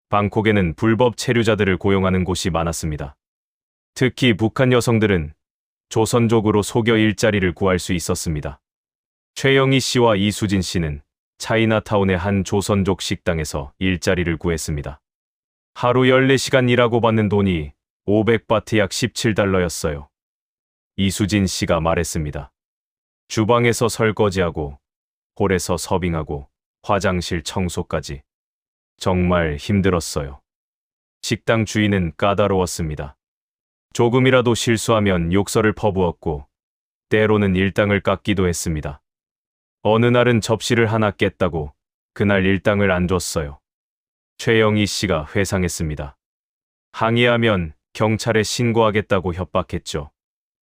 방콕에는 불법 체류자들을 고용하는 곳이 많았습니다. 특히 북한 여성들은 조선족으로 속여 일자리를 구할 수 있었습니다. 최영희 씨와 이수진 씨는 차이나타운의 한 조선족 식당에서 일자리를 구했습니다. 하루 14시간 일하고 받는 돈이 500바트 약 17달러였어요. 이수진 씨가 말했습니다. 주방에서 설거지하고, 홀에서 서빙하고, 화장실 청소까지. 정말 힘들었어요. 식당 주인은 까다로웠습니다. 조금이라도 실수하면 욕설을 퍼부었고, 때로는 일당을 깎기도 했습니다. 어느 날은 접시를 하나 깼다고 그날 일당을 안 줬어요. 최영희 씨가 회상했습니다. 항의하면 경찰에 신고하겠다고 협박했죠.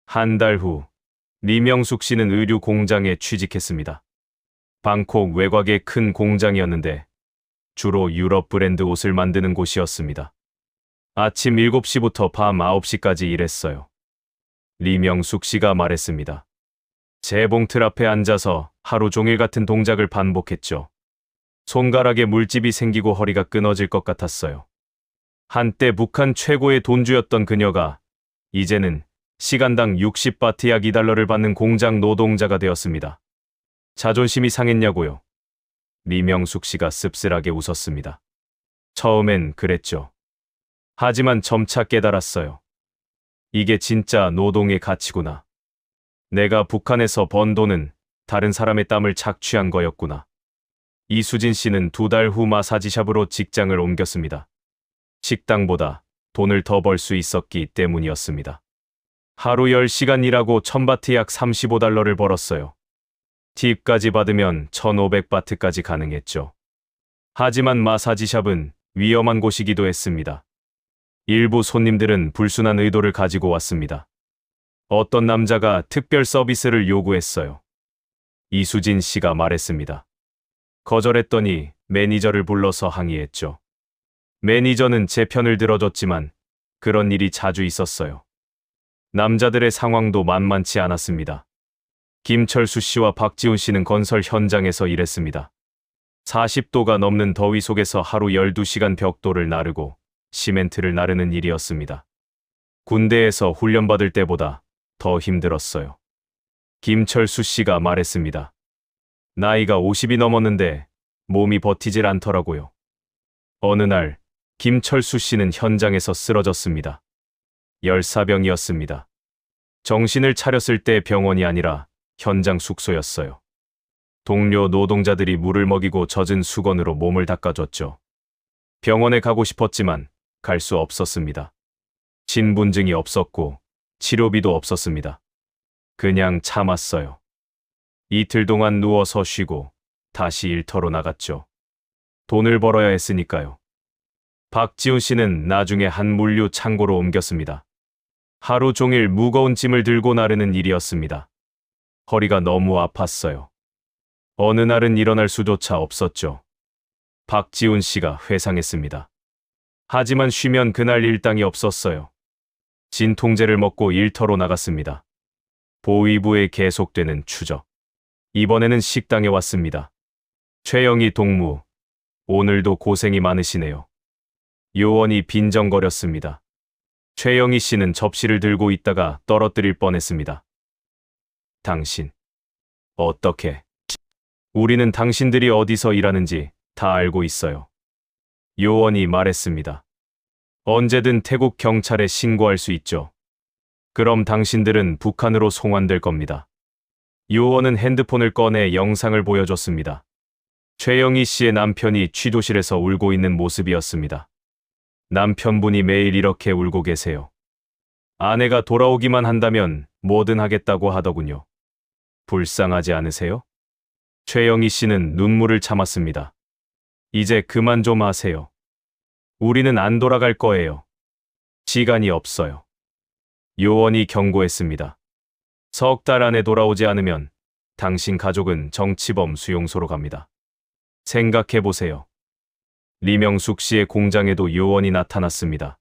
한 달 후, 리명숙 씨는 의류 공장에 취직했습니다. 방콕 외곽의 큰 공장이었는데 주로 유럽 브랜드 옷을 만드는 곳이었습니다. 아침 7시부터 밤 9시까지 일했어요. 리명숙 씨가 말했습니다. 재봉틀 앞에 앉아서 하루 종일 같은 동작을 반복했죠. 손가락에 물집이 생기고 허리가 끊어질 것 같았어요. 한때 북한 최고의 돈주였던 그녀가 이제는 시간당 60바트 약 2달러를 받는 공장 노동자가 되었습니다. 자존심이 상했냐고요? 리명숙 씨가 씁쓸하게 웃었습니다. 처음엔 그랬죠. 하지만 점차 깨달았어요. 이게 진짜 노동의 가치구나. 내가 북한에서 번 돈은 다른 사람의 땀을 착취한 거였구나. 이수진 씨는 2달 후 마사지샵으로 직장을 옮겼습니다. 식당보다 돈을 더 벌 수 있었기 때문이었습니다. 하루 10시간 일하고 1000바트 약 35달러를 벌었어요. 팁까지 받으면 1500바트까지 가능했죠. 하지만 마사지샵은 위험한 곳이기도 했습니다. 일부 손님들은 불순한 의도를 가지고 왔습니다. 어떤 남자가 특별 서비스를 요구했어요. 이수진 씨가 말했습니다. 거절했더니 매니저를 불러서 항의했죠. 매니저는 제 편을 들어줬지만 그런 일이 자주 있었어요. 남자들의 상황도 만만치 않았습니다. 김철수 씨와 박지훈 씨는 건설 현장에서 일했습니다. 40도가 넘는 더위 속에서 하루 12시간 벽돌을 나르고 시멘트를 나르는 일이었습니다. 군대에서 훈련받을 때보다 더 힘들었어요. 김철수 씨가 말했습니다. 나이가 50이 넘었는데 몸이 버티질 않더라고요. 어느 날 김철수 씨는 현장에서 쓰러졌습니다. 열사병이었습니다. 정신을 차렸을 때 병원이 아니라 현장 숙소였어요. 동료 노동자들이 물을 먹이고 젖은 수건으로 몸을 닦아줬죠. 병원에 가고 싶었지만 갈 수 없었습니다. 신분증이 없었고 치료비도 없었습니다. 그냥 참았어요. 이틀 동안 누워서 쉬고 다시 일터로 나갔죠. 돈을 벌어야 했으니까요. 박지훈 씨는 나중에 한 물류 창고로 옮겼습니다. 하루 종일 무거운 짐을 들고 나르는 일이었습니다. 허리가 너무 아팠어요. 어느 날은 일어날 수조차 없었죠. 박지훈 씨가 회상했습니다. 하지만 쉬면 그날 일당이 없었어요. 진통제를 먹고 일터로 나갔습니다. 보위부에 계속되는 추적. 이번에는 식당에 왔습니다. 최영희 동무, 오늘도 고생이 많으시네요. 요원이 빈정거렸습니다. 최영희 씨는 접시를 들고 있다가 떨어뜨릴 뻔했습니다. 당신, 어떻게? 우리는 당신들이 어디서 일하는지 다 알고 있어요. 요원이 말했습니다. 언제든 태국 경찰에 신고할 수 있죠. 그럼 당신들은 북한으로 송환될 겁니다. 요원은 핸드폰을 꺼내 영상을 보여줬습니다. 최영희 씨의 남편이 취조실에서 울고 있는 모습이었습니다. 남편분이 매일 이렇게 울고 계세요. 아내가 돌아오기만 한다면 뭐든 하겠다고 하더군요. 불쌍하지 않으세요? 최영희 씨는 눈물을 참았습니다. 이제 그만 좀 하세요. 우리는 안 돌아갈 거예요. 시간이 없어요. 요원이 경고했습니다. 석 달 안에 돌아오지 않으면 당신 가족은 정치범 수용소로 갑니다. 생각해 보세요. 리명숙 씨의 공장에도 요원이 나타났습니다.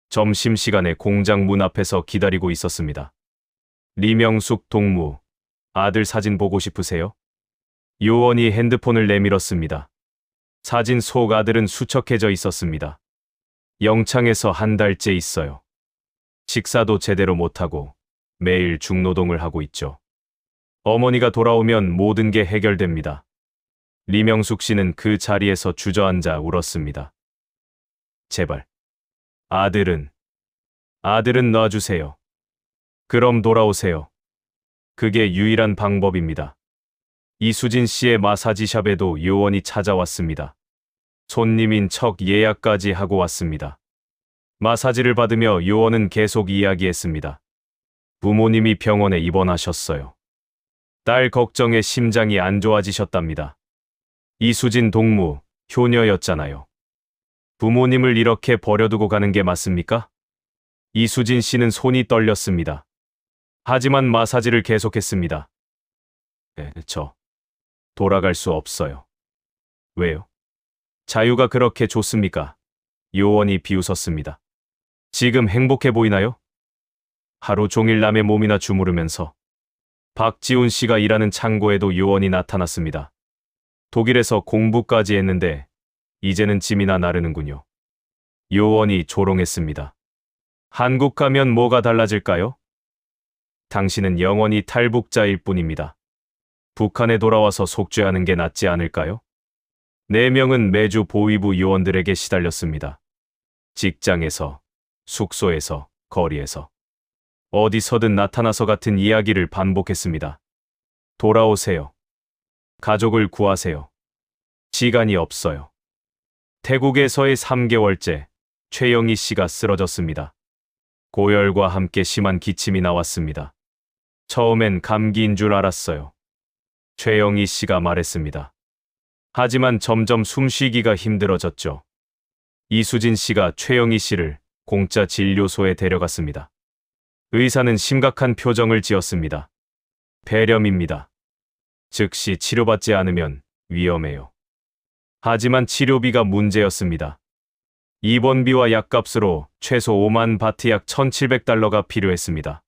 점심시간에 공장 문 앞에서 기다리고 있었습니다. 리명숙 동무, 아들 사진 보고 싶으세요? 요원이 핸드폰을 내밀었습니다. 사진 속 아들은 수척해져 있었습니다. 영창에서 한 달째 있어요. 식사도 제대로 못하고 매일 중노동을 하고 있죠. 어머니가 돌아오면 모든 게 해결됩니다. 리명숙 씨는 그 자리에서 주저앉아 울었습니다. 제발. 아들은 놔주세요. 그럼 돌아오세요. 그게 유일한 방법입니다. 이수진 씨의 마사지샵에도 요원이 찾아왔습니다. 손님인 척 예약까지 하고 왔습니다. 마사지를 받으며 요원은 계속 이야기했습니다. 부모님이 병원에 입원하셨어요. 딸 걱정에 심장이 안 좋아지셨답니다. 이수진 동무, 효녀였잖아요. 부모님을 이렇게 버려두고 가는 게 맞습니까? 이수진 씨는 손이 떨렸습니다. 하지만 마사지를 계속했습니다. 저 돌아갈 수 없어요. 왜요? 자유가 그렇게 좋습니까? 요원이 비웃었습니다. 지금 행복해 보이나요? 하루 종일 남의 몸이나 주무르면서. 박지훈 씨가 일하는 창고에도 요원이 나타났습니다. 독일에서 공부까지 했는데 이제는 짐이나 나르는군요. 요원이 조롱했습니다. 한국 가면 뭐가 달라질까요? 당신은 영원히 탈북자일 뿐입니다. 북한에 돌아와서 속죄하는 게 낫지 않을까요? 4명은 매주 보위부 요원들에게 시달렸습니다. 직장에서, 숙소에서, 거리에서. 어디서든 나타나서 같은 이야기를 반복했습니다. 돌아오세요. 가족을 구하세요. 시간이 없어요. 태국에서의 3개월째 최영희 씨가 쓰러졌습니다. 고열과 함께 심한 기침이 나왔습니다. 처음엔 감기인 줄 알았어요. 최영희 씨가 말했습니다. 하지만 점점 숨쉬기가 힘들어졌죠. 이수진 씨가 최영희 씨를 공짜 진료소에 데려갔습니다. 의사는 심각한 표정을 지었습니다. 폐렴입니다. 즉시 치료받지 않으면 위험해요. 하지만 치료비가 문제였습니다. 입원비와 약값으로 최소 5만 바트 약 1,700달러가 필요했습니다.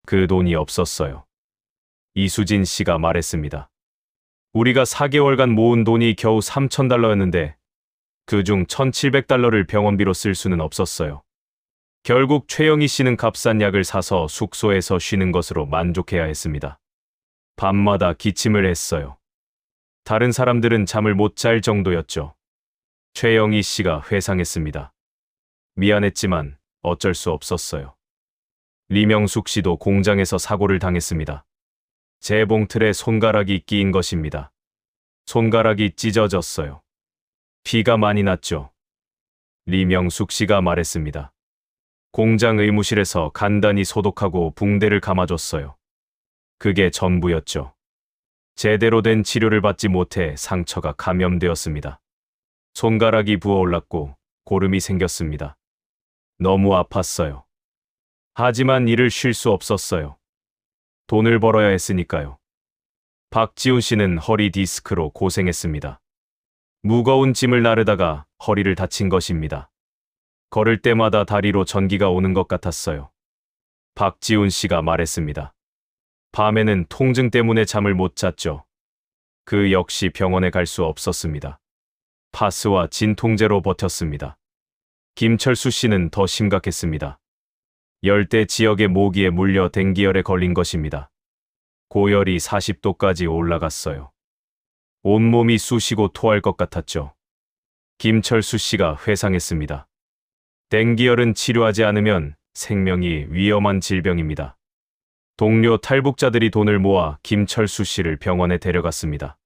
그 돈이 없었어요. 이수진 씨가 말했습니다. 우리가 4개월간 모은 돈이 겨우 3,000달러였는데 그중 1,700달러를 병원비로 쓸 수는 없었어요. 결국 최영희 씨는 값싼 약을 사서 숙소에서 쉬는 것으로 만족해야 했습니다. 밤마다 기침을 했어요. 다른 사람들은 잠을 못 잘 정도였죠. 최영희 씨가 회상했습니다. 미안했지만 어쩔 수 없었어요. 리명숙 씨도 공장에서 사고를 당했습니다. 재봉틀에 손가락이 끼인 것입니다. 손가락이 찢어졌어요. 피가 많이 났죠. 리명숙 씨가 말했습니다. 공장 의무실에서 간단히 소독하고 붕대를 감아줬어요. 그게 전부였죠. 제대로 된 치료를 받지 못해 상처가 감염되었습니다. 손가락이 부어올랐고 고름이 생겼습니다. 너무 아팠어요. 하지만 일을 쉴 수 없었어요. 돈을 벌어야 했으니까요. 박지훈 씨는 허리 디스크로 고생했습니다. 무거운 짐을 나르다가 허리를 다친 것입니다. 걸을 때마다 다리로 전기가 오는 것 같았어요. 박지훈 씨가 말했습니다. 밤에는 통증 때문에 잠을 못 잤죠. 그 역시 병원에 갈 수 없었습니다. 파스와 진통제로 버텼습니다. 김철수 씨는 더 심각했습니다. 열대 지역의 모기에 물려 댕기열에 걸린 것입니다. 고열이 40도까지 올라갔어요. 온몸이 쑤시고 토할 것 같았죠. 김철수 씨가 회상했습니다. 댕기열은 치료하지 않으면 생명이 위험한 질병입니다. 동료 탈북자들이 돈을 모아 김철수 씨를 병원에 데려갔습니다.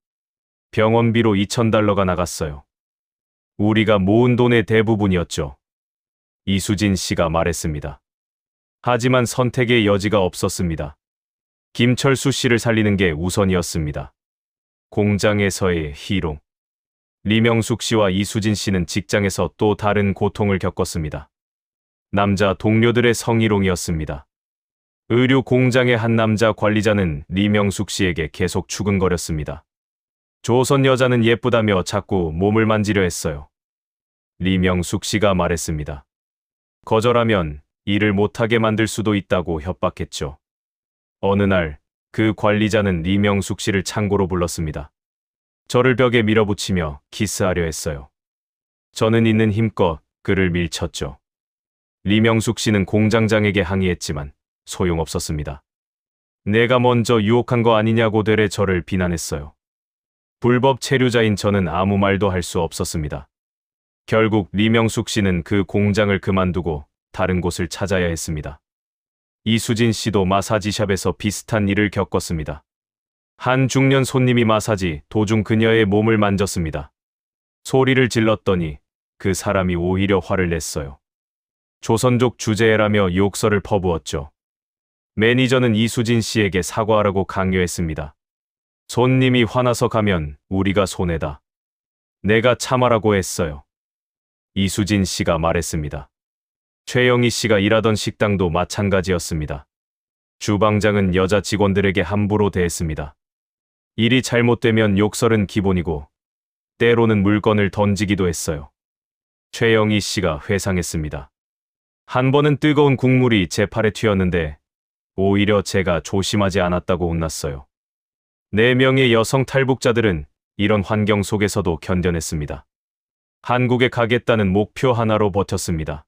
병원비로 2,000달러가 나갔어요. 우리가 모은 돈의 대부분이었죠. 이수진 씨가 말했습니다. 하지만 선택의 여지가 없었습니다. 김철수 씨를 살리는 게 우선이었습니다. 공장에서의 희롱. 리명숙 씨와 이수진 씨는 직장에서 또 다른 고통을 겪었습니다. 남자 동료들의 성희롱이었습니다. 의류 공장의 한 남자 관리자는 리명숙 씨에게 계속 추근거렸습니다. 조선 여자는 예쁘다며 자꾸 몸을 만지려 했어요. 리명숙 씨가 말했습니다. 거절하면 일을 못하게 만들 수도 있다고 협박했죠. 어느 날 그 관리자는 리명숙 씨를 창고로 불렀습니다. 저를 벽에 밀어붙이며 키스하려 했어요. 저는 있는 힘껏 그를 밀쳤죠. 리명숙 씨는 공장장에게 항의했지만 소용없었습니다. 내가 먼저 유혹한 거 아니냐고 되레 저를 비난했어요. 불법 체류자인 저는 아무 말도 할 수 없었습니다. 결국 리명숙 씨는 그 공장을 그만두고 다른 곳을 찾아야 했습니다. 이수진 씨도 마사지샵에서 비슷한 일을 겪었습니다. 한 중년 손님이 마사지 도중 그녀의 몸을 만졌습니다. 소리를 질렀더니 그 사람이 오히려 화를 냈어요. 조선족 주제라며 욕설을 퍼부었죠. 매니저는 이수진 씨에게 사과하라고 강요했습니다. 손님이 화나서 가면 우리가 손해다. 내가 참아라고 했어요. 이수진 씨가 말했습니다. 최영희 씨가 일하던 식당도 마찬가지였습니다. 주방장은 여자 직원들에게 함부로 대했습니다. 일이 잘못되면 욕설은 기본이고 때로는 물건을 던지기도 했어요. 최영희 씨가 회상했습니다. 한 번은 뜨거운 국물이 제 팔에 튀었는데 오히려 제가 조심하지 않았다고 혼났어요. 4명의 여성 탈북자들은 이런 환경 속에서도 견뎌냈습니다. 한국에 가겠다는 목표 하나로 버텼습니다.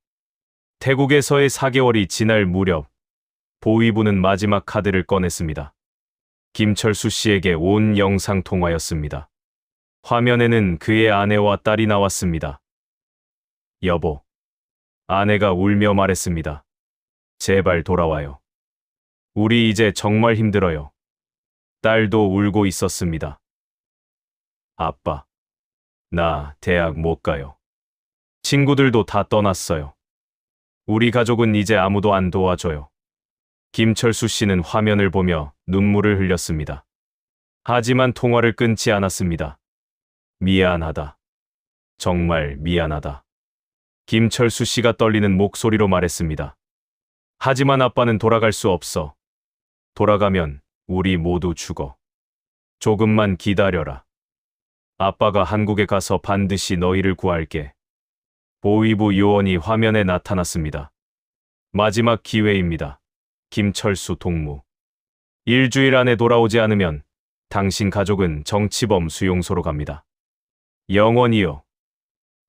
태국에서의 4개월이 지날 무렵 보위부는 마지막 카드를 꺼냈습니다. 김철수 씨에게 온 영상 통화였습니다. 화면에는 그의 아내와 딸이 나왔습니다. 여보. 아내가 울며 말했습니다. 제발 돌아와요. 우리 이제 정말 힘들어요. 딸도 울고 있었습니다. 아빠. 나 대학 못 가요. 친구들도 다 떠났어요. 우리 가족은 이제 아무도 안 도와줘요. 김철수 씨는 화면을 보며 눈물을 흘렸습니다. 하지만 통화를 끊지 않았습니다. 미안하다. 정말 미안하다. 김철수 씨가 떨리는 목소리로 말했습니다. 하지만 아빠는 돌아갈 수 없어. 돌아가면 우리 모두 죽어. 조금만 기다려라. 아빠가 한국에 가서 반드시 너희를 구할게. 보위부 요원이 화면에 나타났습니다. 마지막 기회입니다. 김철수 동무. 일주일 안에 돌아오지 않으면 당신 가족은 정치범 수용소로 갑니다. 영원히요.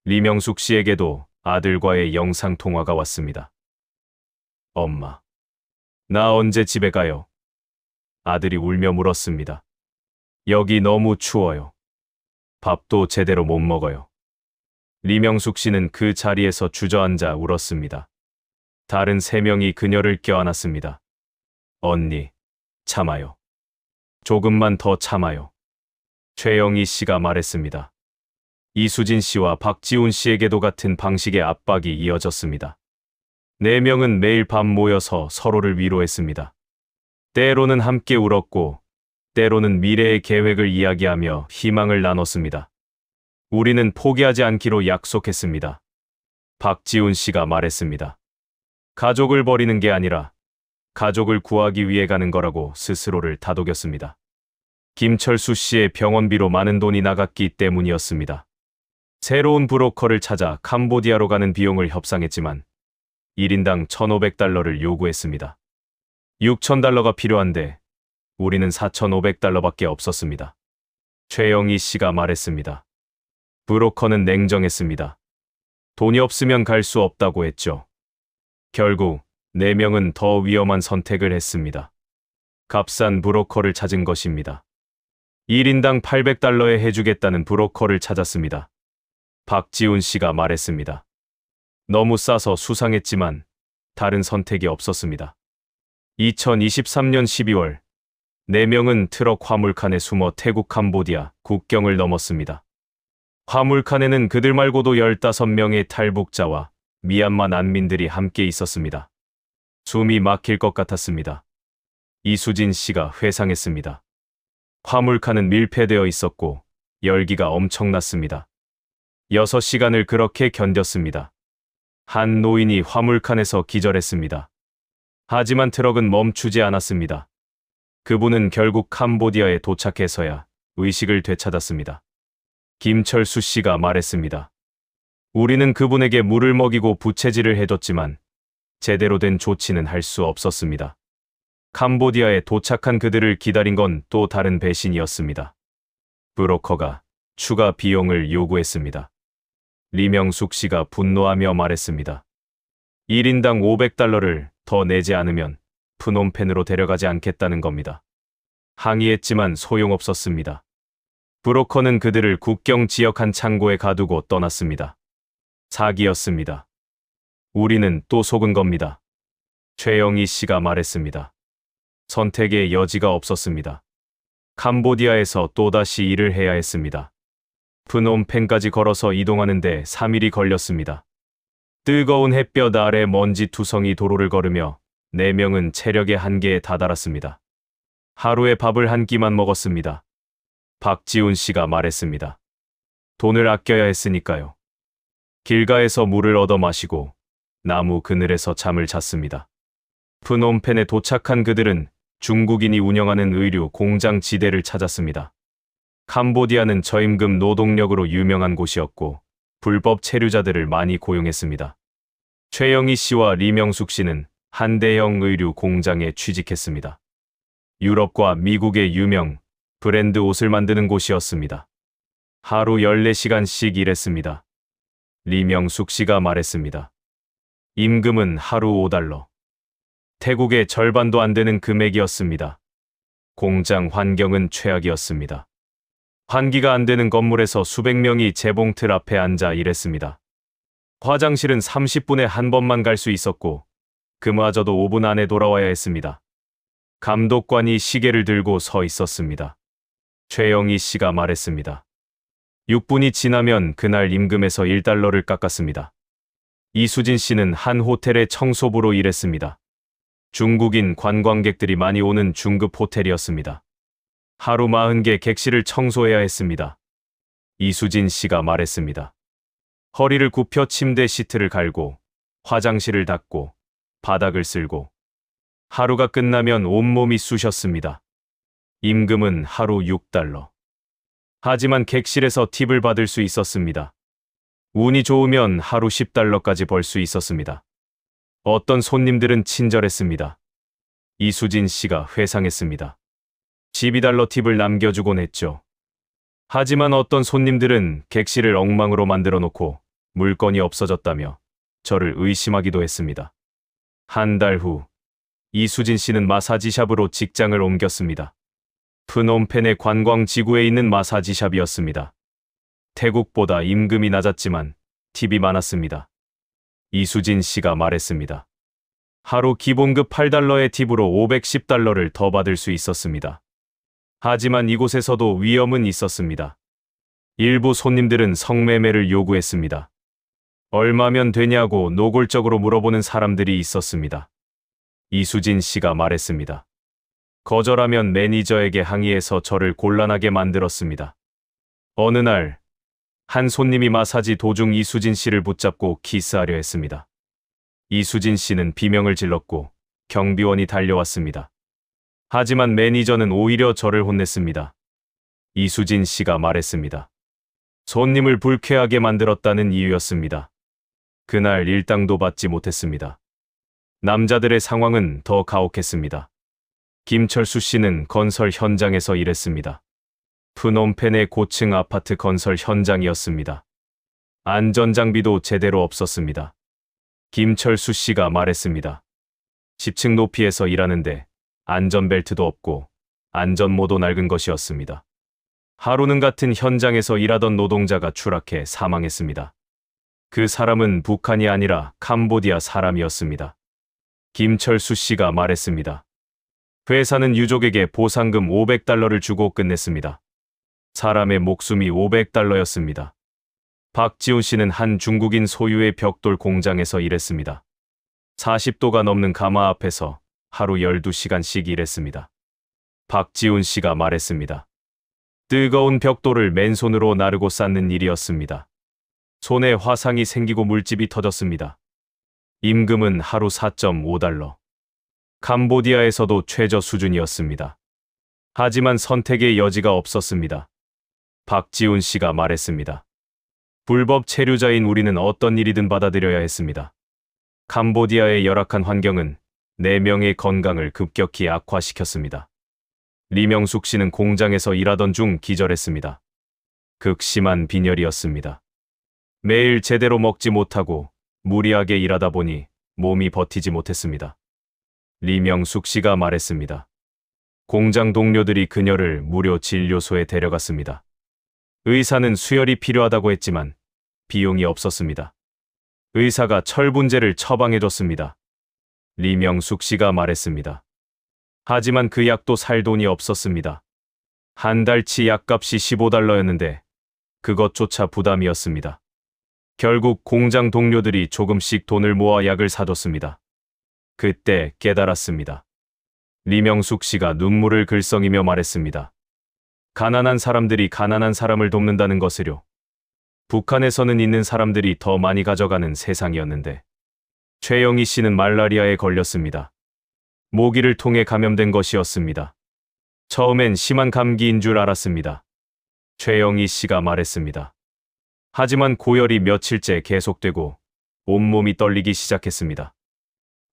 리명숙 씨에게도 아들과의 영상통화가 왔습니다. 엄마. 나 언제 집에 가요? 아들이 울며 물었습니다. 여기 너무 추워요. 밥도 제대로 못 먹어요. 리명숙 씨는 그 자리에서 주저앉아 울었습니다. 다른 3명이 그녀를 껴안았습니다. 언니, 참아요. 조금만 더 참아요. 최영희 씨가 말했습니다. 이수진 씨와 박지훈 씨에게도 같은 방식의 압박이 이어졌습니다. 4명은 매일 밤 모여서 서로를 위로했습니다. 때로는 함께 울었고, 때로는 미래의 계획을 이야기하며 희망을 나눴습니다. 우리는 포기하지 않기로 약속했습니다. 박지훈 씨가 말했습니다. 가족을 버리는 게 아니라 가족을 구하기 위해 가는 거라고 스스로를 다독였습니다. 김철수 씨의 병원비로 많은 돈이 나갔기 때문이었습니다. 새로운 브로커를 찾아 캄보디아로 가는 비용을 협상했지만 1인당 1,500달러를 요구했습니다. 6,000달러가 필요한데 우리는 4,500달러밖에 없었습니다. 최영희 씨가 말했습니다. 브로커는 냉정했습니다. 돈이 없으면 갈 수 없다고 했죠. 결국 4명은 더 위험한 선택을 했습니다. 값싼 브로커를 찾은 것입니다. 1인당 800달러에 해주겠다는 브로커를 찾았습니다. 박지훈 씨가 말했습니다. 너무 싸서 수상했지만 다른 선택이 없었습니다. 2023년 12월 4명은 트럭 화물칸에 숨어 태국 캄보디아 국경을 넘었습니다. 화물칸에는 그들 말고도 15명의 탈북자와 미얀마 난민들이 함께 있었습니다. 숨이 막힐 것 같았습니다. 이수진 씨가 회상했습니다. 화물칸은 밀폐되어 있었고 열기가 엄청났습니다. 6시간을 그렇게 견뎠습니다. 한 노인이 화물칸에서 기절했습니다. 하지만 트럭은 멈추지 않았습니다. 그분은 결국 캄보디아에 도착해서야 의식을 되찾았습니다. 김철수 씨가 말했습니다. 우리는 그분에게 물을 먹이고 부채질을 해줬지만 제대로 된 조치는 할 수 없었습니다. 캄보디아에 도착한 그들을 기다린 건 또 다른 배신이었습니다. 브로커가 추가 비용을 요구했습니다. 리명숙 씨가 분노하며 말했습니다. 1인당 500달러를 더 내지 않으면 프놈펜으로 데려가지 않겠다는 겁니다. 항의했지만 소용없었습니다. 브로커는 그들을 국경 지역 한 창고에 가두고 떠났습니다. 사기였습니다. 우리는 또 속은 겁니다. 최영희 씨가 말했습니다. 선택의 여지가 없었습니다. 캄보디아에서 또다시 일을 해야 했습니다. 프놈펜까지 걸어서 이동하는데 3일이 걸렸습니다. 뜨거운 햇볕 아래 먼지 투성이 도로를 걸으며 4명은 체력의 한계에 다다랐습니다. 하루에 밥을 한 끼만 먹었습니다. 박지훈 씨가 말했습니다. 돈을 아껴야 했으니까요. 길가에서 물을 얻어 마시고 나무 그늘에서 잠을 잤습니다. 프놈펜에 도착한 그들은 중국인이 운영하는 의류 공장 지대를 찾았습니다. 캄보디아는 저임금 노동력으로 유명한 곳이었고 불법 체류자들을 많이 고용했습니다. 최영희 씨와 리명숙 씨는 한 대형 의류 공장에 취직했습니다. 유럽과 미국의 유명 브랜드 옷을 만드는 곳이었습니다. 하루 14시간씩 일했습니다. 리명숙 씨가 말했습니다. 임금은 하루 5달러. 태국의 절반도 안 되는 금액이었습니다. 공장 환경은 최악이었습니다. 환기가 안 되는 건물에서 수백 명이 재봉틀 앞에 앉아 일했습니다. 화장실은 30분에 한 번만 갈 수 있었고 그마저도 5분 안에 돌아와야 했습니다. 감독관이 시계를 들고 서 있었습니다. 최영희 씨가 말했습니다. 6분이 지나면 그날 임금에서 1달러를 깎았습니다. 이수진 씨는 한 호텔의 청소부로 일했습니다. 중국인 관광객들이 많이 오는 중급 호텔이었습니다. 하루 40개 객실을 청소해야 했습니다. 이수진 씨가 말했습니다. 허리를 굽혀 침대 시트를 갈고 화장실을 닦고 바닥을 쓸고 하루가 끝나면 온몸이 쑤셨습니다. 임금은 하루 6달러. 하지만 객실에서 팁을 받을 수 있었습니다. 운이 좋으면 하루 10달러까지 벌 수 있었습니다. 어떤 손님들은 친절했습니다. 이수진 씨가 회상했습니다. 12달러 팁을 남겨주곤 했죠. 하지만 어떤 손님들은 객실을 엉망으로 만들어 놓고 물건이 없어졌다며 저를 의심하기도 했습니다. 한 달 후, 이수진 씨는 마사지샵으로 직장을 옮겼습니다. 프놈펜의 관광지구에 있는 마사지샵이었습니다. 태국보다 임금이 낮았지만 팁이 많았습니다. 이수진 씨가 말했습니다. 하루 기본급 8달러의 팁으로 510달러를 더 받을 수 있었습니다. 하지만 이곳에서도 위험은 있었습니다. 일부 손님들은 성매매를 요구했습니다. 얼마면 되냐고 노골적으로 물어보는 사람들이 있었습니다. 이수진 씨가 말했습니다. 거절하면 매니저에게 항의해서 저를 곤란하게 만들었습니다. 어느 날, 한 손님이 마사지 도중 이수진 씨를 붙잡고 키스하려 했습니다. 이수진 씨는 비명을 질렀고 경비원이 달려왔습니다. 하지만 매니저는 오히려 저를 혼냈습니다. 이수진 씨가 말했습니다. 손님을 불쾌하게 만들었다는 이유였습니다. 그날 일당도 받지 못했습니다. 남자들의 상황은 더 가혹했습니다. 김철수 씨는 건설 현장에서 일했습니다. 프놈펜의 고층 아파트 건설 현장이었습니다. 안전장비도 제대로 없었습니다. 김철수 씨가 말했습니다. 10층 높이에서 일하는데 안전벨트도 없고 안전모도 낡은 것이었습니다. 하루는 같은 현장에서 일하던 노동자가 추락해 사망했습니다. 그 사람은 북한이 아니라 캄보디아 사람이었습니다. 김철수 씨가 말했습니다. 회사는 유족에게 보상금 500달러를 주고 끝냈습니다. 사람의 목숨이 500달러였습니다. 박지훈 씨는 한 중국인 소유의 벽돌 공장에서 일했습니다. 40도가 넘는 가마 앞에서 하루 12시간씩 일했습니다. 박지훈 씨가 말했습니다. 뜨거운 벽돌을 맨손으로 나르고 쌓는 일이었습니다. 손에 화상이 생기고 물집이 터졌습니다. 임금은 하루 4.5달러. 캄보디아에서도 최저 수준이었습니다. 하지만 선택의 여지가 없었습니다. 박지훈 씨가 말했습니다. 불법 체류자인 우리는 어떤 일이든 받아들여야 했습니다. 캄보디아의 열악한 환경은 4명의 건강을 급격히 악화시켰습니다. 리명숙 씨는 공장에서 일하던 중 기절했습니다. 극심한 빈혈이었습니다. 매일 제대로 먹지 못하고 무리하게 일하다 보니 몸이 버티지 못했습니다. 리명숙 씨가 말했습니다. 공장 동료들이 그녀를 무료 진료소에 데려갔습니다. 의사는 수혈이 필요하다고 했지만 비용이 없었습니다. 의사가 철분제를 처방해줬습니다. 리명숙 씨가 말했습니다. 하지만 그 약도 살 돈이 없었습니다. 한 달치 약값이 15달러였는데 그것조차 부담이었습니다. 결국 공장 동료들이 조금씩 돈을 모아 약을 사줬습니다. 그때 깨달았습니다. 리명숙 씨가 눈물을 글썽이며 말했습니다. 가난한 사람들이 가난한 사람을 돕는다는 것을요. 북한에서는 있는 사람들이 더 많이 가져가는 세상이었는데 최영희 씨는 말라리아에 걸렸습니다. 모기를 통해 감염된 것이었습니다. 처음엔 심한 감기인 줄 알았습니다. 최영희 씨가 말했습니다. 하지만 고열이 며칠째 계속되고 온몸이 떨리기 시작했습니다.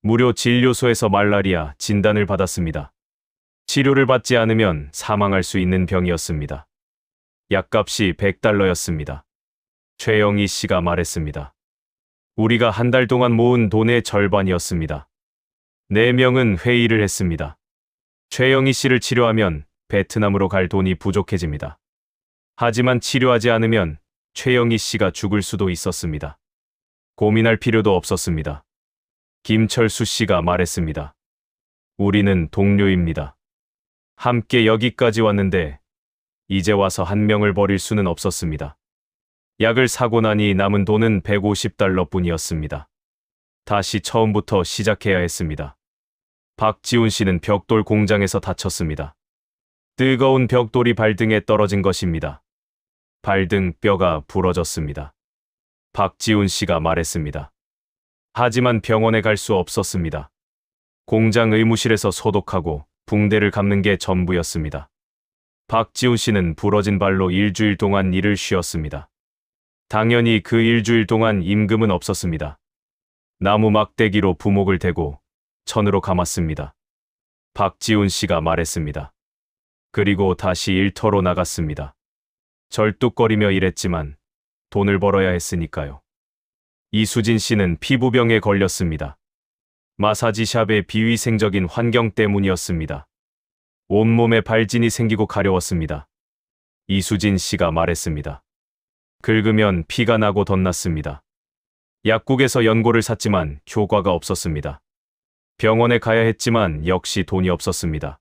무료 진료소에서 말라리아 진단을 받았습니다. 치료를 받지 않으면 사망할 수 있는 병이었습니다. 약값이 100달러였습니다. 최영희 씨가 말했습니다. 우리가 한 달 동안 모은 돈의 절반이었습니다. 4명은 회의를 했습니다. 최영희 씨를 치료하면 베트남으로 갈 돈이 부족해집니다. 하지만 치료하지 않으면 최영희 씨가 죽을 수도 있었습니다. 고민할 필요도 없었습니다. 김철수 씨가 말했습니다. 우리는 동료입니다. 함께 여기까지 왔는데 이제 와서 한 명을 버릴 수는 없었습니다. 약을 사고 나니 남은 돈은 150달러 뿐이었습니다. 다시 처음부터 시작해야 했습니다. 박지훈 씨는 벽돌 공장에서 다쳤습니다. 뜨거운 벽돌이 발등에 떨어진 것입니다. 발등 뼈가 부러졌습니다. 박지훈 씨가 말했습니다. 하지만 병원에 갈 수 없었습니다. 공장 의무실에서 소독하고 붕대를 감는 게 전부였습니다. 박지훈 씨는 부러진 발로 일주일 동안 일을 쉬었습니다. 당연히 그 일주일 동안 임금은 없었습니다. 나무 막대기로 부목을 대고 천으로 감았습니다. 박지훈 씨가 말했습니다. 그리고 다시 일터로 나갔습니다. 절뚝거리며 일했지만 돈을 벌어야 했으니까요. 이수진 씨는 피부병에 걸렸습니다. 마사지샵의 비위생적인 환경 때문이었습니다. 온몸에 발진이 생기고 가려웠습니다. 이수진 씨가 말했습니다. 긁으면 피가 나고 덧났습니다. 약국에서 연고를 샀지만 효과가 없었습니다. 병원에 가야 했지만 역시 돈이 없었습니다.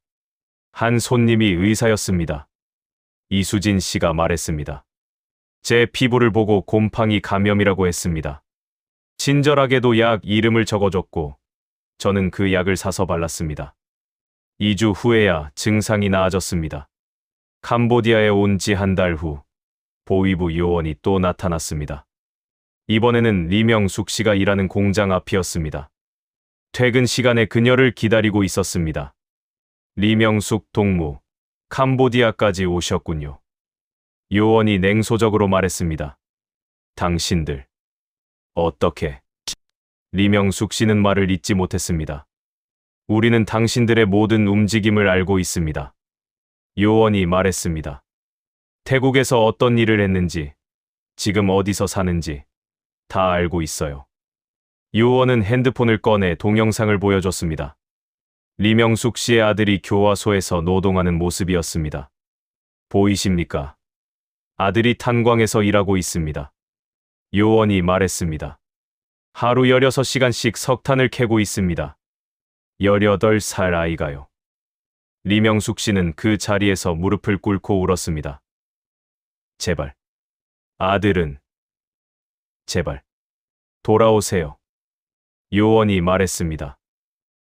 한 손님이 의사였습니다. 이수진 씨가 말했습니다. 제 피부를 보고 곰팡이 감염이라고 했습니다. 친절하게도 약 이름을 적어줬고 저는 그 약을 사서 발랐습니다. 2주 후에야 증상이 나아졌습니다. 캄보디아에 온 지 한 달 후 보위부 요원이 또 나타났습니다. 이번에는 리명숙 씨가 일하는 공장 앞이었습니다. 퇴근 시간에 그녀를 기다리고 있었습니다. 리명숙 동무, 캄보디아까지 오셨군요. 요원이 냉소적으로 말했습니다. 당신들, 어떻게? 리명숙 씨는 말을 잇지 못했습니다. 우리는 당신들의 모든 움직임을 알고 있습니다. 요원이 말했습니다. 태국에서 어떤 일을 했는지, 지금 어디서 사는지 다 알고 있어요. 요원은 핸드폰을 꺼내 동영상을 보여줬습니다. 리명숙 씨의 아들이 교화소에서 노동하는 모습이었습니다. 보이십니까? 아들이 탄광에서 일하고 있습니다. 요원이 말했습니다. 하루 16시간씩 석탄을 캐고 있습니다. 18살 아이가요. 리명숙 씨는 그 자리에서 무릎을 꿇고 울었습니다. 제발. 아들은. 제발. 돌아오세요. 요원이 말했습니다.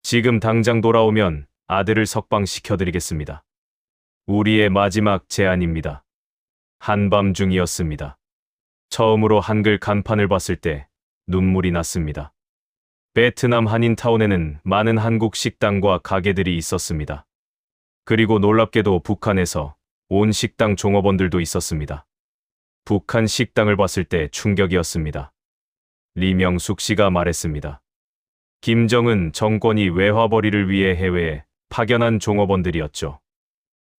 지금 당장 돌아오면 아들을 석방시켜드리겠습니다. 우리의 마지막 제안입니다. 한밤중이었습니다. 처음으로 한글 간판을 봤을 때 눈물이 났습니다. 베트남 한인타운에는 많은 한국 식당과 가게들이 있었습니다. 그리고 놀랍게도 북한에서 온 식당 종업원들도 있었습니다. 북한 식당을 봤을 때 충격이었습니다. 리명숙 씨가 말했습니다. 김정은 정권이 외화벌이를 위해 해외에 파견한 종업원들이었죠.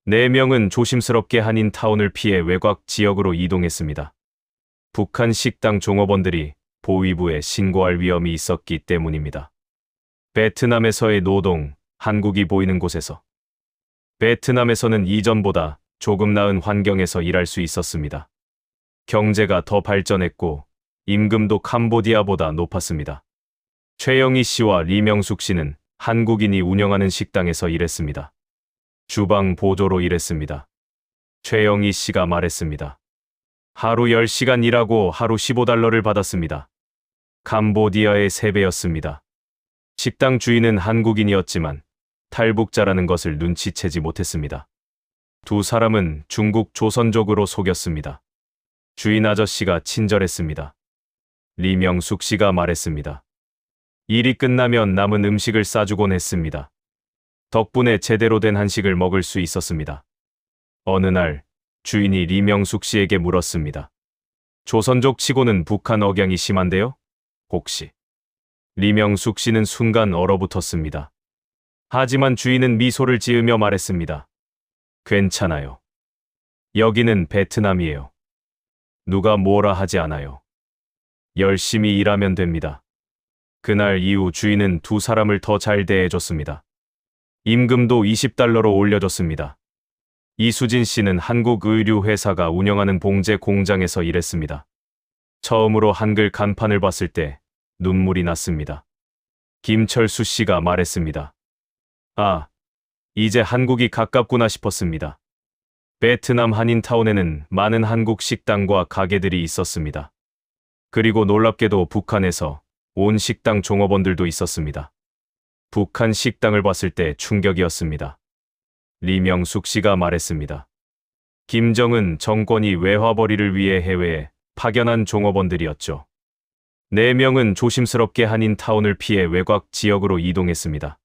4명은 조심스럽게 한인타운을 피해 외곽 지역으로 이동했습니다. 북한 식당 종업원들이 보위부에 신고할 위험이 있었기 때문입니다. 베트남에서의 노동, 한국이 보이는 곳에서. 베트남에서는 이전보다 조금 나은 환경에서 일할 수 있었습니다. 경제가 더 발전했고 임금도 캄보디아보다 높았습니다. 최영희 씨와 리명숙 씨는 한국인이 운영하는 식당에서 일했습니다. 주방 보조로 일했습니다. 최영희 씨가 말했습니다. 하루 10시간 일하고 하루 15달러를 받았습니다. 캄보디아의 3배였습니다. 식당 주인은 한국인이었지만 탈북자라는 것을 눈치채지 못했습니다. 두 사람은 중국 조선족으로 속였습니다. 주인 아저씨가 친절했습니다. 리명숙 씨가 말했습니다. 일이 끝나면 남은 음식을 싸주곤 했습니다. 덕분에 제대로 된 한식을 먹을 수 있었습니다. 어느 날 주인이 리명숙 씨에게 물었습니다. 조선족 치고는 북한 억양이 심한데요? 혹시? 리명숙 씨는 순간 얼어붙었습니다. 하지만 주인은 미소를 지으며 말했습니다. 괜찮아요. 여기는 베트남이에요. 누가 뭐라 하지 않아요. 열심히 일하면 됩니다. 그날 이후 주인은 두 사람을 더 잘 대해줬습니다. 임금도 20달러로 올려줬습니다. 이수진 씨는 한국 의류 회사가 운영하는 봉제 공장에서 일했습니다. 처음으로 한글 간판을 봤을 때 눈물이 났습니다. 김철수 씨가 말했습니다. 아, 이제 한국이 가깝구나 싶었습니다. 베트남 한인타운에는 많은 한국 식당과 가게들이 있었습니다. 그리고 놀랍게도 북한에서 온 식당 종업원들도 있었습니다. 북한 식당을 봤을 때 충격이었습니다. 리명숙 씨가 말했습니다. 김정은 정권이 외화벌이를 위해 해외에 파견한 종업원들이었죠. 4명은 조심스럽게 한인타운을 피해 외곽 지역으로 이동했습니다.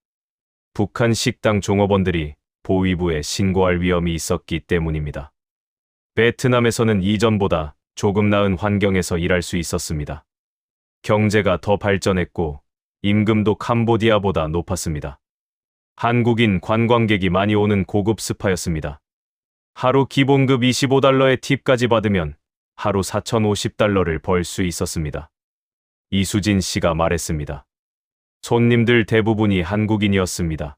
북한 식당 종업원들이 보위부에 신고할 위험이 있었기 때문입니다. 베트남에서는 이전보다 조금 나은 환경에서 일할 수 있었습니다. 경제가 더 발전했고 임금도 캄보디아보다 높았습니다. 한국인 관광객이 많이 오는 고급 스파였습니다. 하루 기본급 25달러의 팁까지 받으면 하루 4,050달러를 벌 수 있었습니다. 이수진 씨가 말했습니다. 손님들 대부분이 한국인이었습니다.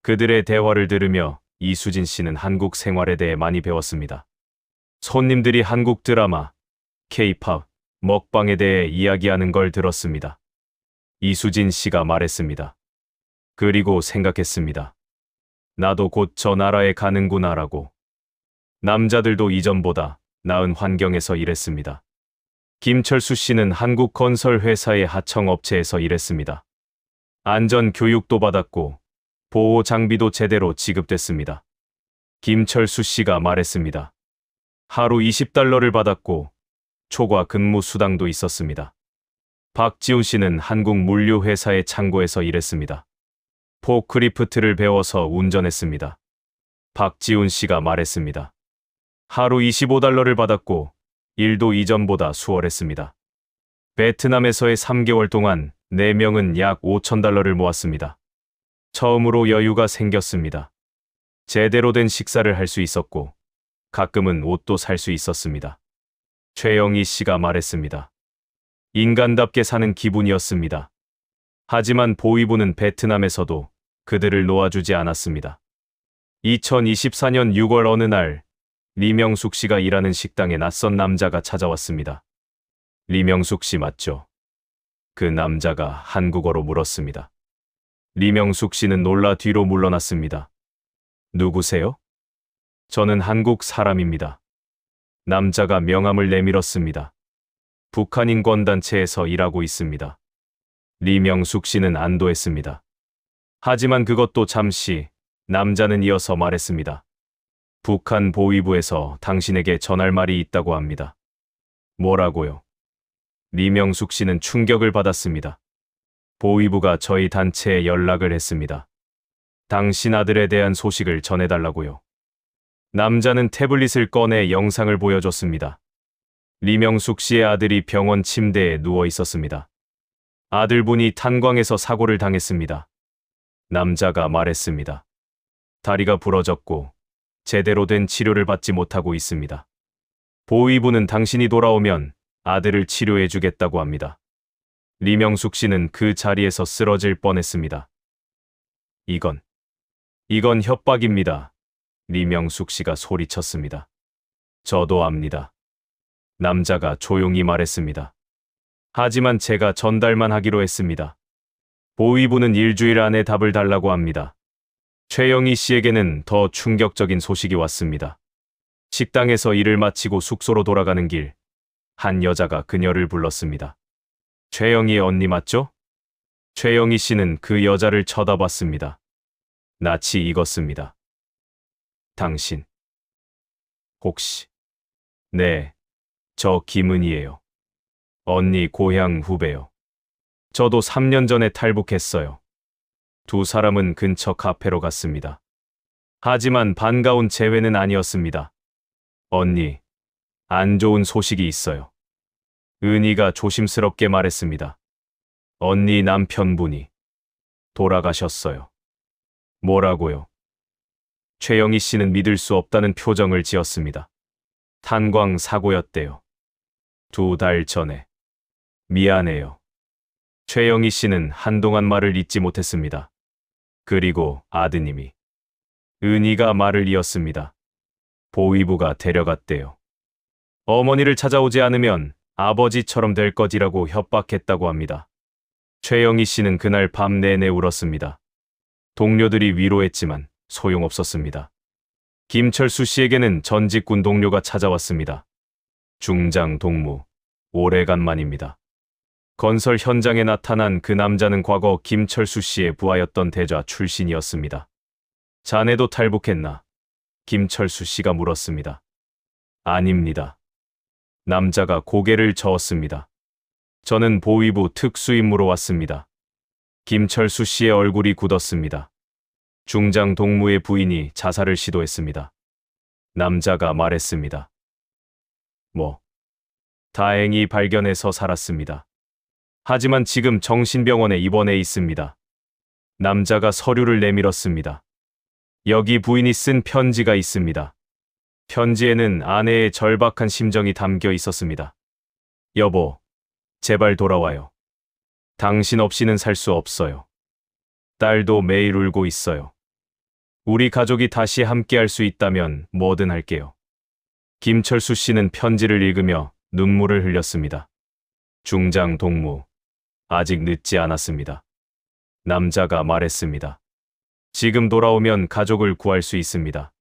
그들의 대화를 들으며 이수진 씨는 한국 생활에 대해 많이 배웠습니다. 손님들이 한국 드라마, K-팝, 먹방에 대해 이야기하는 걸 들었습니다. 이수진 씨가 말했습니다. 그리고 생각했습니다. 나도 곧 저 나라에 가는구나라고. 남자들도 이전보다 나은 환경에서 일했습니다. 김철수 씨는 한국 건설 회사의 하청업체에서 일했습니다. 안전 교육도 받았고 보호 장비도 제대로 지급됐습니다. 김철수 씨가 말했습니다. 하루 20달러를 받았고 초과 근무 수당도 있었습니다. 박지훈 씨는 한국 물류회사의 창고에서 일했습니다. 포크리프트를 배워서 운전했습니다. 박지훈 씨가 말했습니다. 하루 25달러를 받았고 일도 이전보다 수월했습니다. 베트남에서의 3개월 동안 4명은 약 5,000달러를 모았습니다. 처음으로 여유가 생겼습니다. 제대로 된 식사를 할 수 있었고 가끔은 옷도 살 수 있었습니다. 최영희 씨가 말했습니다. 인간답게 사는 기분이었습니다. 하지만 보위부는 베트남에서도 그들을 놓아주지 않았습니다. 2024년 6월 어느 날 리명숙 씨가 일하는 식당에 낯선 남자가 찾아왔습니다. 리명숙 씨 맞죠? 그 남자가 한국어로 물었습니다. 리명숙 씨는 놀라 뒤로 물러났습니다. 누구세요? 저는 한국 사람입니다. 남자가 명함을 내밀었습니다. 북한 인권단체에서 일하고 있습니다. 리명숙 씨는 안도했습니다. 하지만 그것도 잠시, 남자는 이어서 말했습니다. 북한 보위부에서 당신에게 전할 말이 있다고 합니다. 뭐라고요? 리명숙 씨는 충격을 받았습니다. 보위부가 저희 단체에 연락을 했습니다. 당신 아들에 대한 소식을 전해달라고요. 남자는 태블릿을 꺼내 영상을 보여줬습니다. 리명숙 씨의 아들이 병원 침대에 누워 있었습니다. 아들분이 탄광에서 사고를 당했습니다. 남자가 말했습니다. 다리가 부러졌고 제대로 된 치료를 받지 못하고 있습니다. 보위부는 당신이 돌아오면 아들을 치료해 주겠다고 합니다. 리명숙 씨는 그 자리에서 쓰러질 뻔했습니다. 이건 협박입니다. 리명숙 씨가 소리쳤습니다. 저도 압니다. 남자가 조용히 말했습니다. 하지만 제가 전달만 하기로 했습니다. 보위부는 일주일 안에 답을 달라고 합니다. 최영희 씨에게는 더 충격적인 소식이 왔습니다. 식당에서 일을 마치고 숙소로 돌아가는 길, 한 여자가 그녀를 불렀습니다. 최영희 언니 맞죠? 최영희 씨는 그 여자를 쳐다봤습니다. 낯이 익었습니다. 당신, 혹시? 네, 저 김은희예요. 언니 고향 후배요. 저도 3년 전에 탈북했어요. 두 사람은 근처 카페로 갔습니다. 하지만 반가운 재회는 아니었습니다. 언니, 안 좋은 소식이 있어요. 은희가 조심스럽게 말했습니다. 언니 남편분이 돌아가셨어요. 뭐라고요? 최영희 씨는 믿을 수 없다는 표정을 지었습니다. 탄광 사고였대요. 2달 전에. 미안해요. 최영희 씨는 한동안 말을 잇지 못했습니다. 그리고 아드님이. 은희가 말을 이었습니다. 보위부가 데려갔대요. 어머니를 찾아오지 않으면 아버지처럼 될 것이라고 협박했다고 합니다. 최영희 씨는 그날 밤 내내 울었습니다. 동료들이 위로했지만 소용없었습니다. 김철수 씨에게는 전직군 동료가 찾아왔습니다. 중장 동무, 오래간만입니다. 건설 현장에 나타난 그 남자는 과거 김철수 씨의 부하였던 대좌 출신이었습니다. 자네도 탈북했나? 김철수 씨가 물었습니다. 아닙니다. 남자가 고개를 저었습니다. 저는 보위부 특수임무로 왔습니다. 김철수 씨의 얼굴이 굳었습니다. 중장 동무의 부인이 자살을 시도했습니다. 남자가 말했습니다. 다행히 발견해서 살았습니다. 하지만 지금 정신병원에 입원해 있습니다. 남자가 서류를 내밀었습니다. 여기 부인이 쓴 편지가 있습니다. 편지에는 아내의 절박한 심정이 담겨 있었습니다. 여보, 제발 돌아와요. 당신 없이는 살 수 없어요. 딸도 매일 울고 있어요. 우리 가족이 다시 함께할 수 있다면 뭐든 할게요. 김철수 씨는 편지를 읽으며 눈물을 흘렸습니다. 중장 동무, 아직 늦지 않았습니다. 남자가 말했습니다. 지금 돌아오면 가족을 구할 수 있습니다.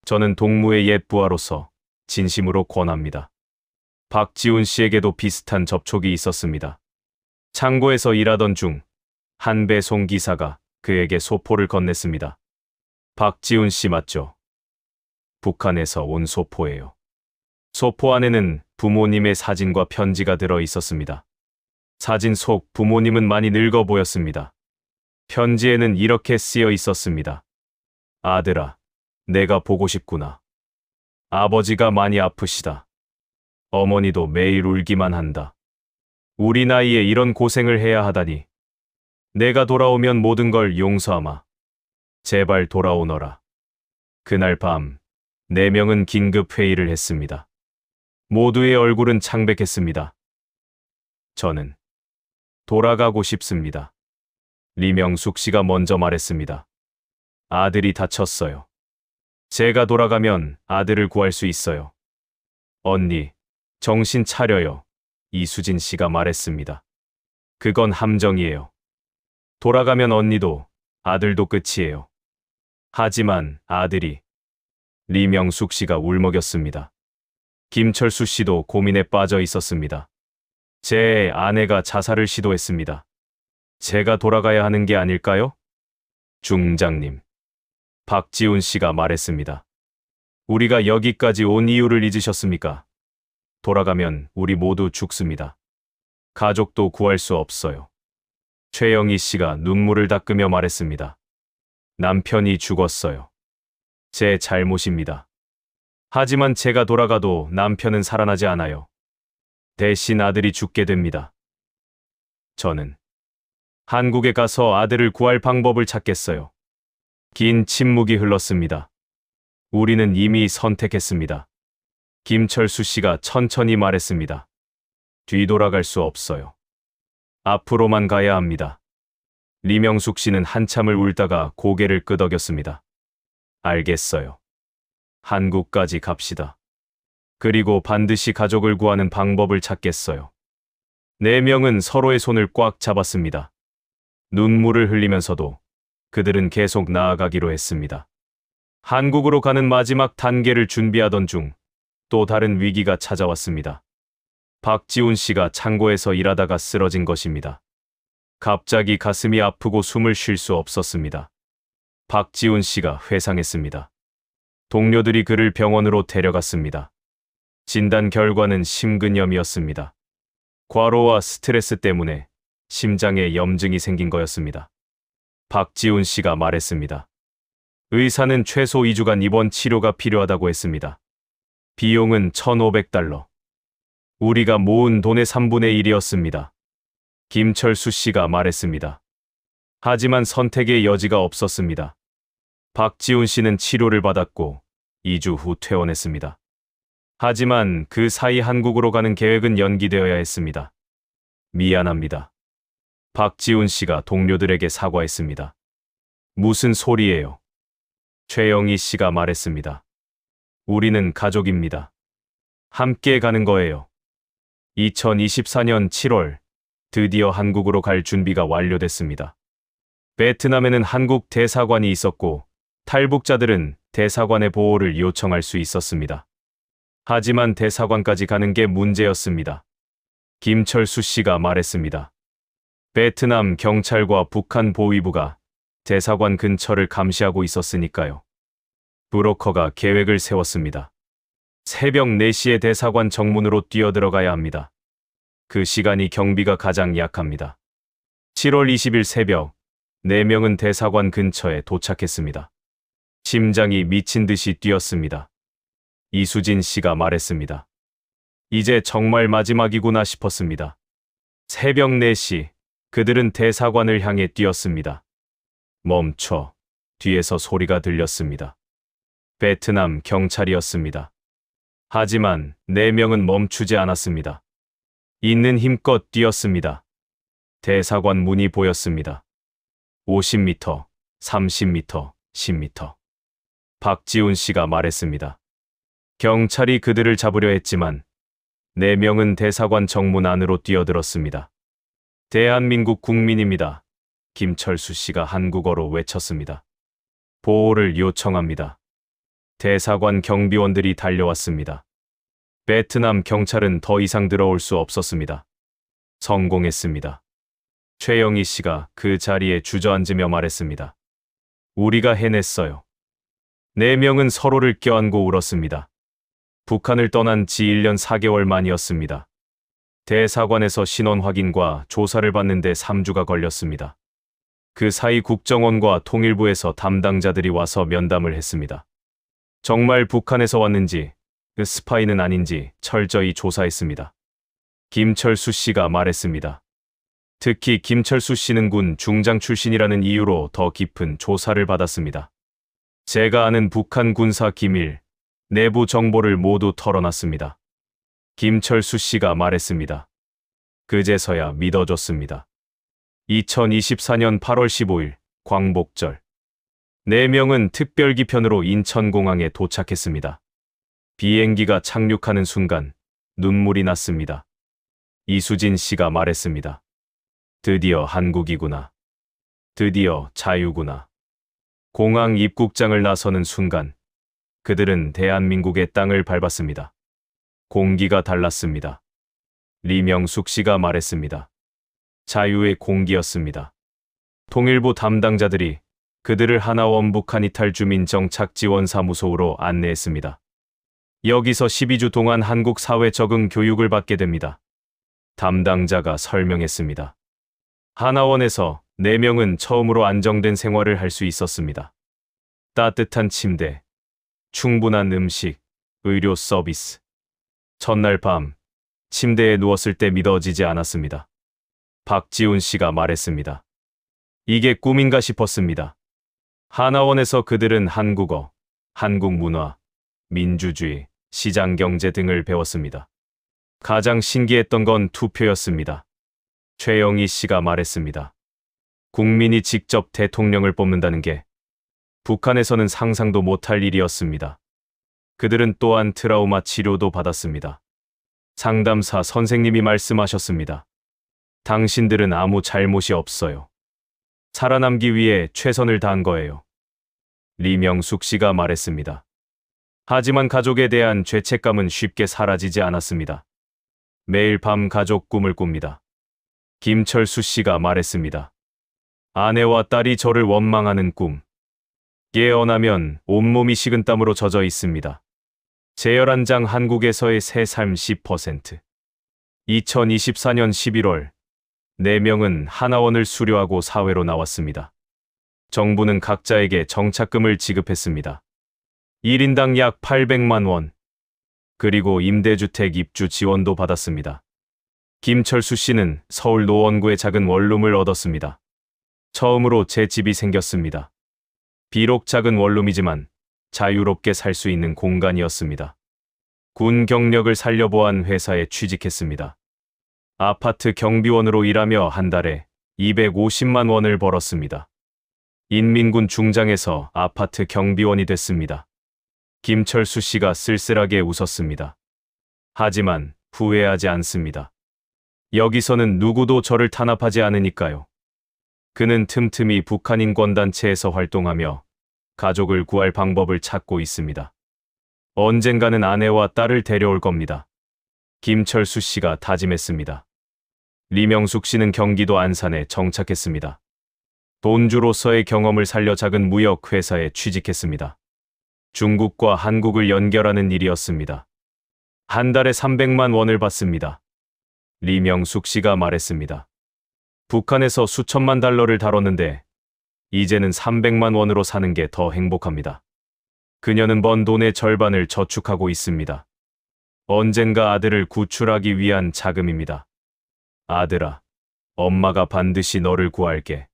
저는 동무의 옛 부하로서 진심으로 권합니다. 박지훈 씨에게도 비슷한 접촉이 있었습니다. 창고에서 일하던 중 한 배송 기사가 그에게 소포를 건넸습니다. 박지훈 씨 맞죠? 북한에서 온 소포예요. 소포 안에는 부모님의 사진과 편지가 들어 있었습니다. 사진 속 부모님은 많이 늙어 보였습니다. 편지에는 이렇게 쓰여 있었습니다. 아들아, 내가 보고 싶구나. 아버지가 많이 아프시다. 어머니도 매일 울기만 한다. 우리 나이에 이런 고생을 해야 하다니. 내가 돌아오면 모든 걸 용서하마. 제발 돌아오너라. 그날 밤, 4명은 긴급 회의를 했습니다. 모두의 얼굴은 창백했습니다. 저는 돌아가고 싶습니다. 리명숙 씨가 먼저 말했습니다. 아들이 다쳤어요. 제가 돌아가면 아들을 구할 수 있어요. 언니, 정신 차려요. 이수진 씨가 말했습니다. 그건 함정이에요. 돌아가면 언니도 아들도 끝이에요. 하지만 아들이. 리명숙 씨가 울먹였습니다. 김철수 씨도 고민에 빠져 있었습니다. 제 아내가 자살을 시도했습니다. 제가 돌아가야 하는 게 아닐까요? 중장님. 박지훈 씨가 말했습니다. 우리가 여기까지 온 이유를 잊으셨습니까? 돌아가면 우리 모두 죽습니다. 가족도 구할 수 없어요. 최영희 씨가 눈물을 닦으며 말했습니다. 남편이 죽었어요. 제 잘못입니다. 하지만 제가 돌아가도 남편은 살아나지 않아요. 대신 아들이 죽게 됩니다. 저는 한국에 가서 아들을 구할 방법을 찾겠어요. 긴 침묵이 흘렀습니다. 우리는 이미 선택했습니다. 김철수 씨가 천천히 말했습니다. 뒤돌아갈 수 없어요. 앞으로만 가야 합니다. 리명숙 씨는 한참을 울다가 고개를 끄덕였습니다. 알겠어요. 한국까지 갑시다. 그리고 반드시 가족을 구하는 방법을 찾겠어요. 4명은 서로의 손을 꽉 잡았습니다. 눈물을 흘리면서도 그들은 계속 나아가기로 했습니다. 한국으로 가는 마지막 단계를 준비하던 중 또 다른 위기가 찾아왔습니다. 박지훈 씨가 창고에서 일하다가 쓰러진 것입니다. 갑자기 가슴이 아프고 숨을 쉴 수 없었습니다. 박지훈 씨가 회상했습니다. 동료들이 그를 병원으로 데려갔습니다. 진단 결과는 심근염이었습니다. 과로와 스트레스 때문에 심장에 염증이 생긴 거였습니다. 박지훈 씨가 말했습니다. 의사는 최소 2주간 입원 치료가 필요하다고 했습니다. 비용은 $1,500. 우리가 모은 돈의 3분의 1이었습니다. 김철수 씨가 말했습니다. 하지만 선택의 여지가 없었습니다. 박지훈 씨는 치료를 받았고 2주 후 퇴원했습니다. 하지만 그 사이 한국으로 가는 계획은 연기되어야 했습니다. 미안합니다. 박지훈 씨가 동료들에게 사과했습니다. 무슨 소리예요? 최영희 씨가 말했습니다. 우리는 가족입니다. 함께 가는 거예요. 2024년 7월, 드디어 한국으로 갈 준비가 완료됐습니다. 베트남에는 한국 대사관이 있었고, 탈북자들은 대사관의 보호를 요청할 수 있었습니다. 하지만 대사관까지 가는 게 문제였습니다. 김철수 씨가 말했습니다. 베트남 경찰과 북한 보위부가 대사관 근처를 감시하고 있었으니까요. 브로커가 계획을 세웠습니다. 새벽 4시에 대사관 정문으로 뛰어들어가야 합니다. 그 시간이 경비가 가장 약합니다. 7월 20일 새벽, 4명은 대사관 근처에 도착했습니다. 심장이 미친 듯이 뛰었습니다. 이수진 씨가 말했습니다. 이제 정말 마지막이구나 싶었습니다. 새벽 4시, 그들은 대사관을 향해 뛰었습니다. 멈춰, 뒤에서 소리가 들렸습니다. 베트남 경찰이었습니다. 하지만 4명은 멈추지 않았습니다. 있는 힘껏 뛰었습니다. 대사관 문이 보였습니다. 50m, 30m, 10m. 박지훈 씨가 말했습니다. 경찰이 그들을 잡으려 했지만 4명은 대사관 정문 안으로 뛰어들었습니다. 대한민국 국민입니다. 김철수 씨가 한국어로 외쳤습니다. 보호를 요청합니다. 대사관 경비원들이 달려왔습니다. 베트남 경찰은 더 이상 들어올 수 없었습니다. 성공했습니다. 최영희 씨가 그 자리에 주저앉으며 말했습니다. 우리가 해냈어요. 4명은 서로를 껴안고 울었습니다. 북한을 떠난 지 1년 4개월 만이었습니다. 대사관에서 신원 확인과 조사를 받는데 3주가 걸렸습니다. 그 사이 국정원과 통일부에서 담당자들이 와서 면담을 했습니다. 정말 북한에서 왔는지, 그 스파이는 아닌지 철저히 조사했습니다. 김철수 씨가 말했습니다. 특히 김철수 씨는 군 중장 출신이라는 이유로 더 깊은 조사를 받았습니다. 제가 아는 북한 군사 기밀, 내부 정보를 모두 털어놨습니다. 김철수 씨가 말했습니다. 그제서야 믿어줬습니다. 2024년 8월 15일, 광복절. 4명은 특별기편으로 인천공항에 도착했습니다. 비행기가 착륙하는 순간 눈물이 났습니다. 이수진 씨가 말했습니다. 드디어 한국이구나. 드디어 자유구나. 공항 입국장을 나서는 순간 그들은 대한민국의 땅을 밟았습니다. 공기가 달랐습니다. 리명숙 씨가 말했습니다. 자유의 공기였습니다. 통일부 담당자들이 그들을 하나원 북한 이탈 주민 정착 지원 사무소로 안내했습니다. 여기서 12주 동안 한국 사회 적응 교육을 받게 됩니다. 담당자가 설명했습니다. 하나원에서 4명은 처음으로 안정된 생활을 할 수 있었습니다. 따뜻한 침대, 충분한 음식, 의료 서비스. 첫날 밤, 침대에 누웠을 때 믿어지지 않았습니다. 박지훈 씨가 말했습니다. 이게 꿈인가 싶었습니다. 하나원에서 그들은 한국어, 한국 문화, 민주주의, 시장경제 등을 배웠습니다. 가장 신기했던 건 투표였습니다. 최영희 씨가 말했습니다. 국민이 직접 대통령을 뽑는다는 게 북한에서는 상상도 못할 일이었습니다. 그들은 또한 트라우마 치료도 받았습니다. 상담사 선생님이 말씀하셨습니다. 당신들은 아무 잘못이 없어요. 살아남기 위해 최선을 다한 거예요. 리명숙 씨가 말했습니다. 하지만 가족에 대한 죄책감은 쉽게 사라지지 않았습니다. 매일 밤 가족 꿈을 꿉니다. 김철수 씨가 말했습니다. 아내와 딸이 저를 원망하는 꿈. 깨어나면 온몸이 식은땀으로 젖어 있습니다. 제열한장 한국에서의 새 삶 10%. 2024년 11월, 4명은 하나원을 수료하고 사회로 나왔습니다. 정부는 각자에게 정착금을 지급했습니다. 1인당 약 800만 원. 그리고 임대주택 입주 지원도 받았습니다. 김철수 씨는 서울 노원구의 작은 원룸을 얻었습니다. 처음으로 제 집이 생겼습니다. 비록 작은 원룸이지만 자유롭게 살 수 있는 공간이었습니다. 군 경력을 살려보한 회사에 취직했습니다. 아파트 경비원으로 일하며 한 달에 250만 원을 벌었습니다. 인민군 중장에서 아파트 경비원이 됐습니다. 김철수 씨가 쓸쓸하게 웃었습니다. 하지만 후회하지 않습니다. 여기서는 누구도 저를 탄압하지 않으니까요. 그는 틈틈이 북한 인권단체에서 활동하며 가족을 구할 방법을 찾고 있습니다. 언젠가는 아내와 딸을 데려올 겁니다. 김철수 씨가 다짐했습니다. 리명숙 씨는 경기도 안산에 정착했습니다. 돈주로서의 경험을 살려 작은 무역 회사에 취직했습니다. 중국과 한국을 연결하는 일이었습니다. 한 달에 300만 원을 받습니다. 리명숙 씨가 말했습니다. 북한에서 수천만 달러를 다뤘는데 이제는 300만 원으로 사는 게 더 행복합니다. 그녀는 번 돈의 절반을 저축하고 있습니다. 언젠가 아들을 구출하기 위한 자금입니다. 아들아, 엄마가 반드시 너를 구할게.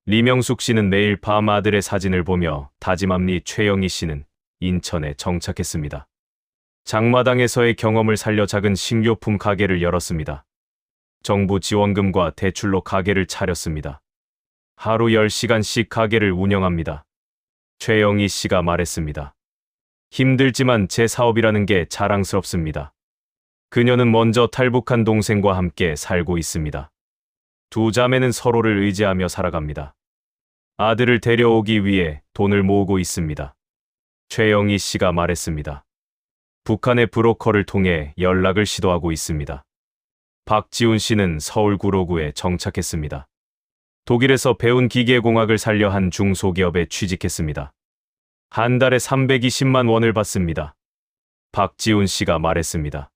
리명숙 씨는 매일 밤 아들의 사진을 보며 다짐합니다. 최영희 씨는 인천에 정착했습니다. 장마당에서의 경험을 살려 작은 식료품 가게를 열었습니다. 정부 지원금과 대출로 가게를 차렸습니다. 하루 10시간씩 가게를 운영합니다. 최영희 씨가 말했습니다. 힘들지만 제 사업이라는 게 자랑스럽습니다. 그녀는 먼저 탈북한 동생과 함께 살고 있습니다. 두 자매는 서로를 의지하며 살아갑니다. 아들을 데려오기 위해 돈을 모으고 있습니다. 최영희 씨가 말했습니다. 북한의 브로커를 통해 연락을 시도하고 있습니다. 박지훈 씨는 서울 구로구에 정착했습니다. 독일에서 배운 기계공학을 살려 한 중소기업에 취직했습니다. 한 달에 320만 원을 받습니다. 박지훈 씨가 말했습니다.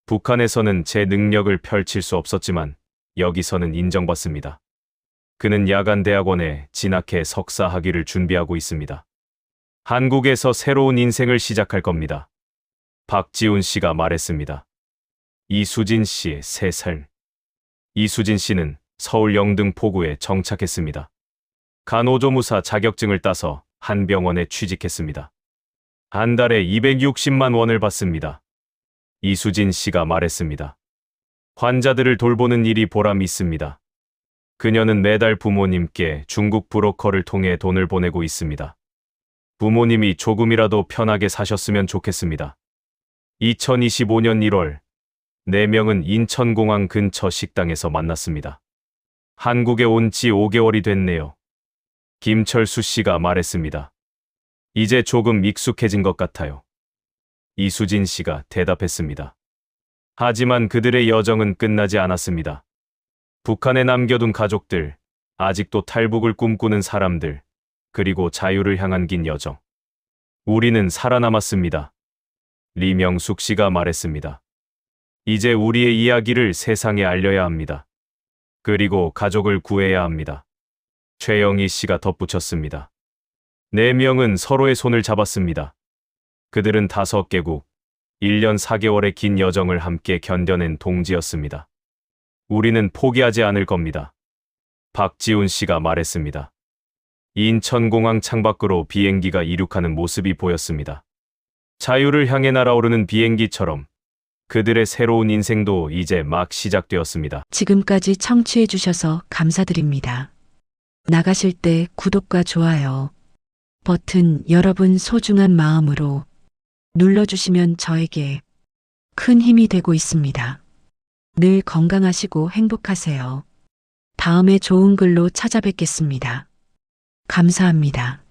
북한에서는 제 능력을 펼칠 수 없었지만 여기서는 인정받습니다. 그는 야간 대학원에 진학해 석사 학위를 준비하고 있습니다. 한국에서 새로운 인생을 시작할 겁니다. 박지훈 씨가 말했습니다. 이수진 씨의 새 삶. 이수진 씨는 서울 영등포구에 정착했습니다. 간호조무사 자격증을 따서 한 병원에 취직했습니다. 한 달에 260만 원을 받습니다. 이수진 씨가 말했습니다. 환자들을 돌보는 일이 보람 있습니다. 그녀는 매달 부모님께 중국 브로커를 통해 돈을 보내고 있습니다. 부모님이 조금이라도 편하게 사셨으면 좋겠습니다. 2025년 1월, 4명은 인천공항 근처 식당에서 만났습니다. 한국에 온 지 5개월이 됐네요. 김철수 씨가 말했습니다. 이제 조금 익숙해진 것 같아요. 이수진 씨가 대답했습니다. 하지만 그들의 여정은 끝나지 않았습니다. 북한에 남겨둔 가족들, 아직도 탈북을 꿈꾸는 사람들, 그리고 자유를 향한 긴 여정. 우리는 살아남았습니다. 리명숙 씨가 말했습니다. 이제 우리의 이야기를 세상에 알려야 합니다. 그리고 가족을 구해야 합니다. 최영희 씨가 덧붙였습니다. 4명은 서로의 손을 잡았습니다. 그들은 5개국, 1년 4개월의 긴 여정을 함께 견뎌낸 동지였습니다. 우리는 포기하지 않을 겁니다. 박지훈 씨가 말했습니다. 인천공항 창밖으로 비행기가 이륙하는 모습이 보였습니다. 자유를 향해 날아오르는 비행기처럼 그들의 새로운 인생도 이제 막 시작되었습니다.
지금까지 청취해 주셔서 감사드립니다. 나가실 때 구독과 좋아요 버튼 여러분 소중한 마음으로 눌러주시면 저에게 큰 힘이 되고 있습니다. 늘 건강하시고 행복하세요. 다음에 좋은 글로 찾아뵙겠습니다. 감사합니다.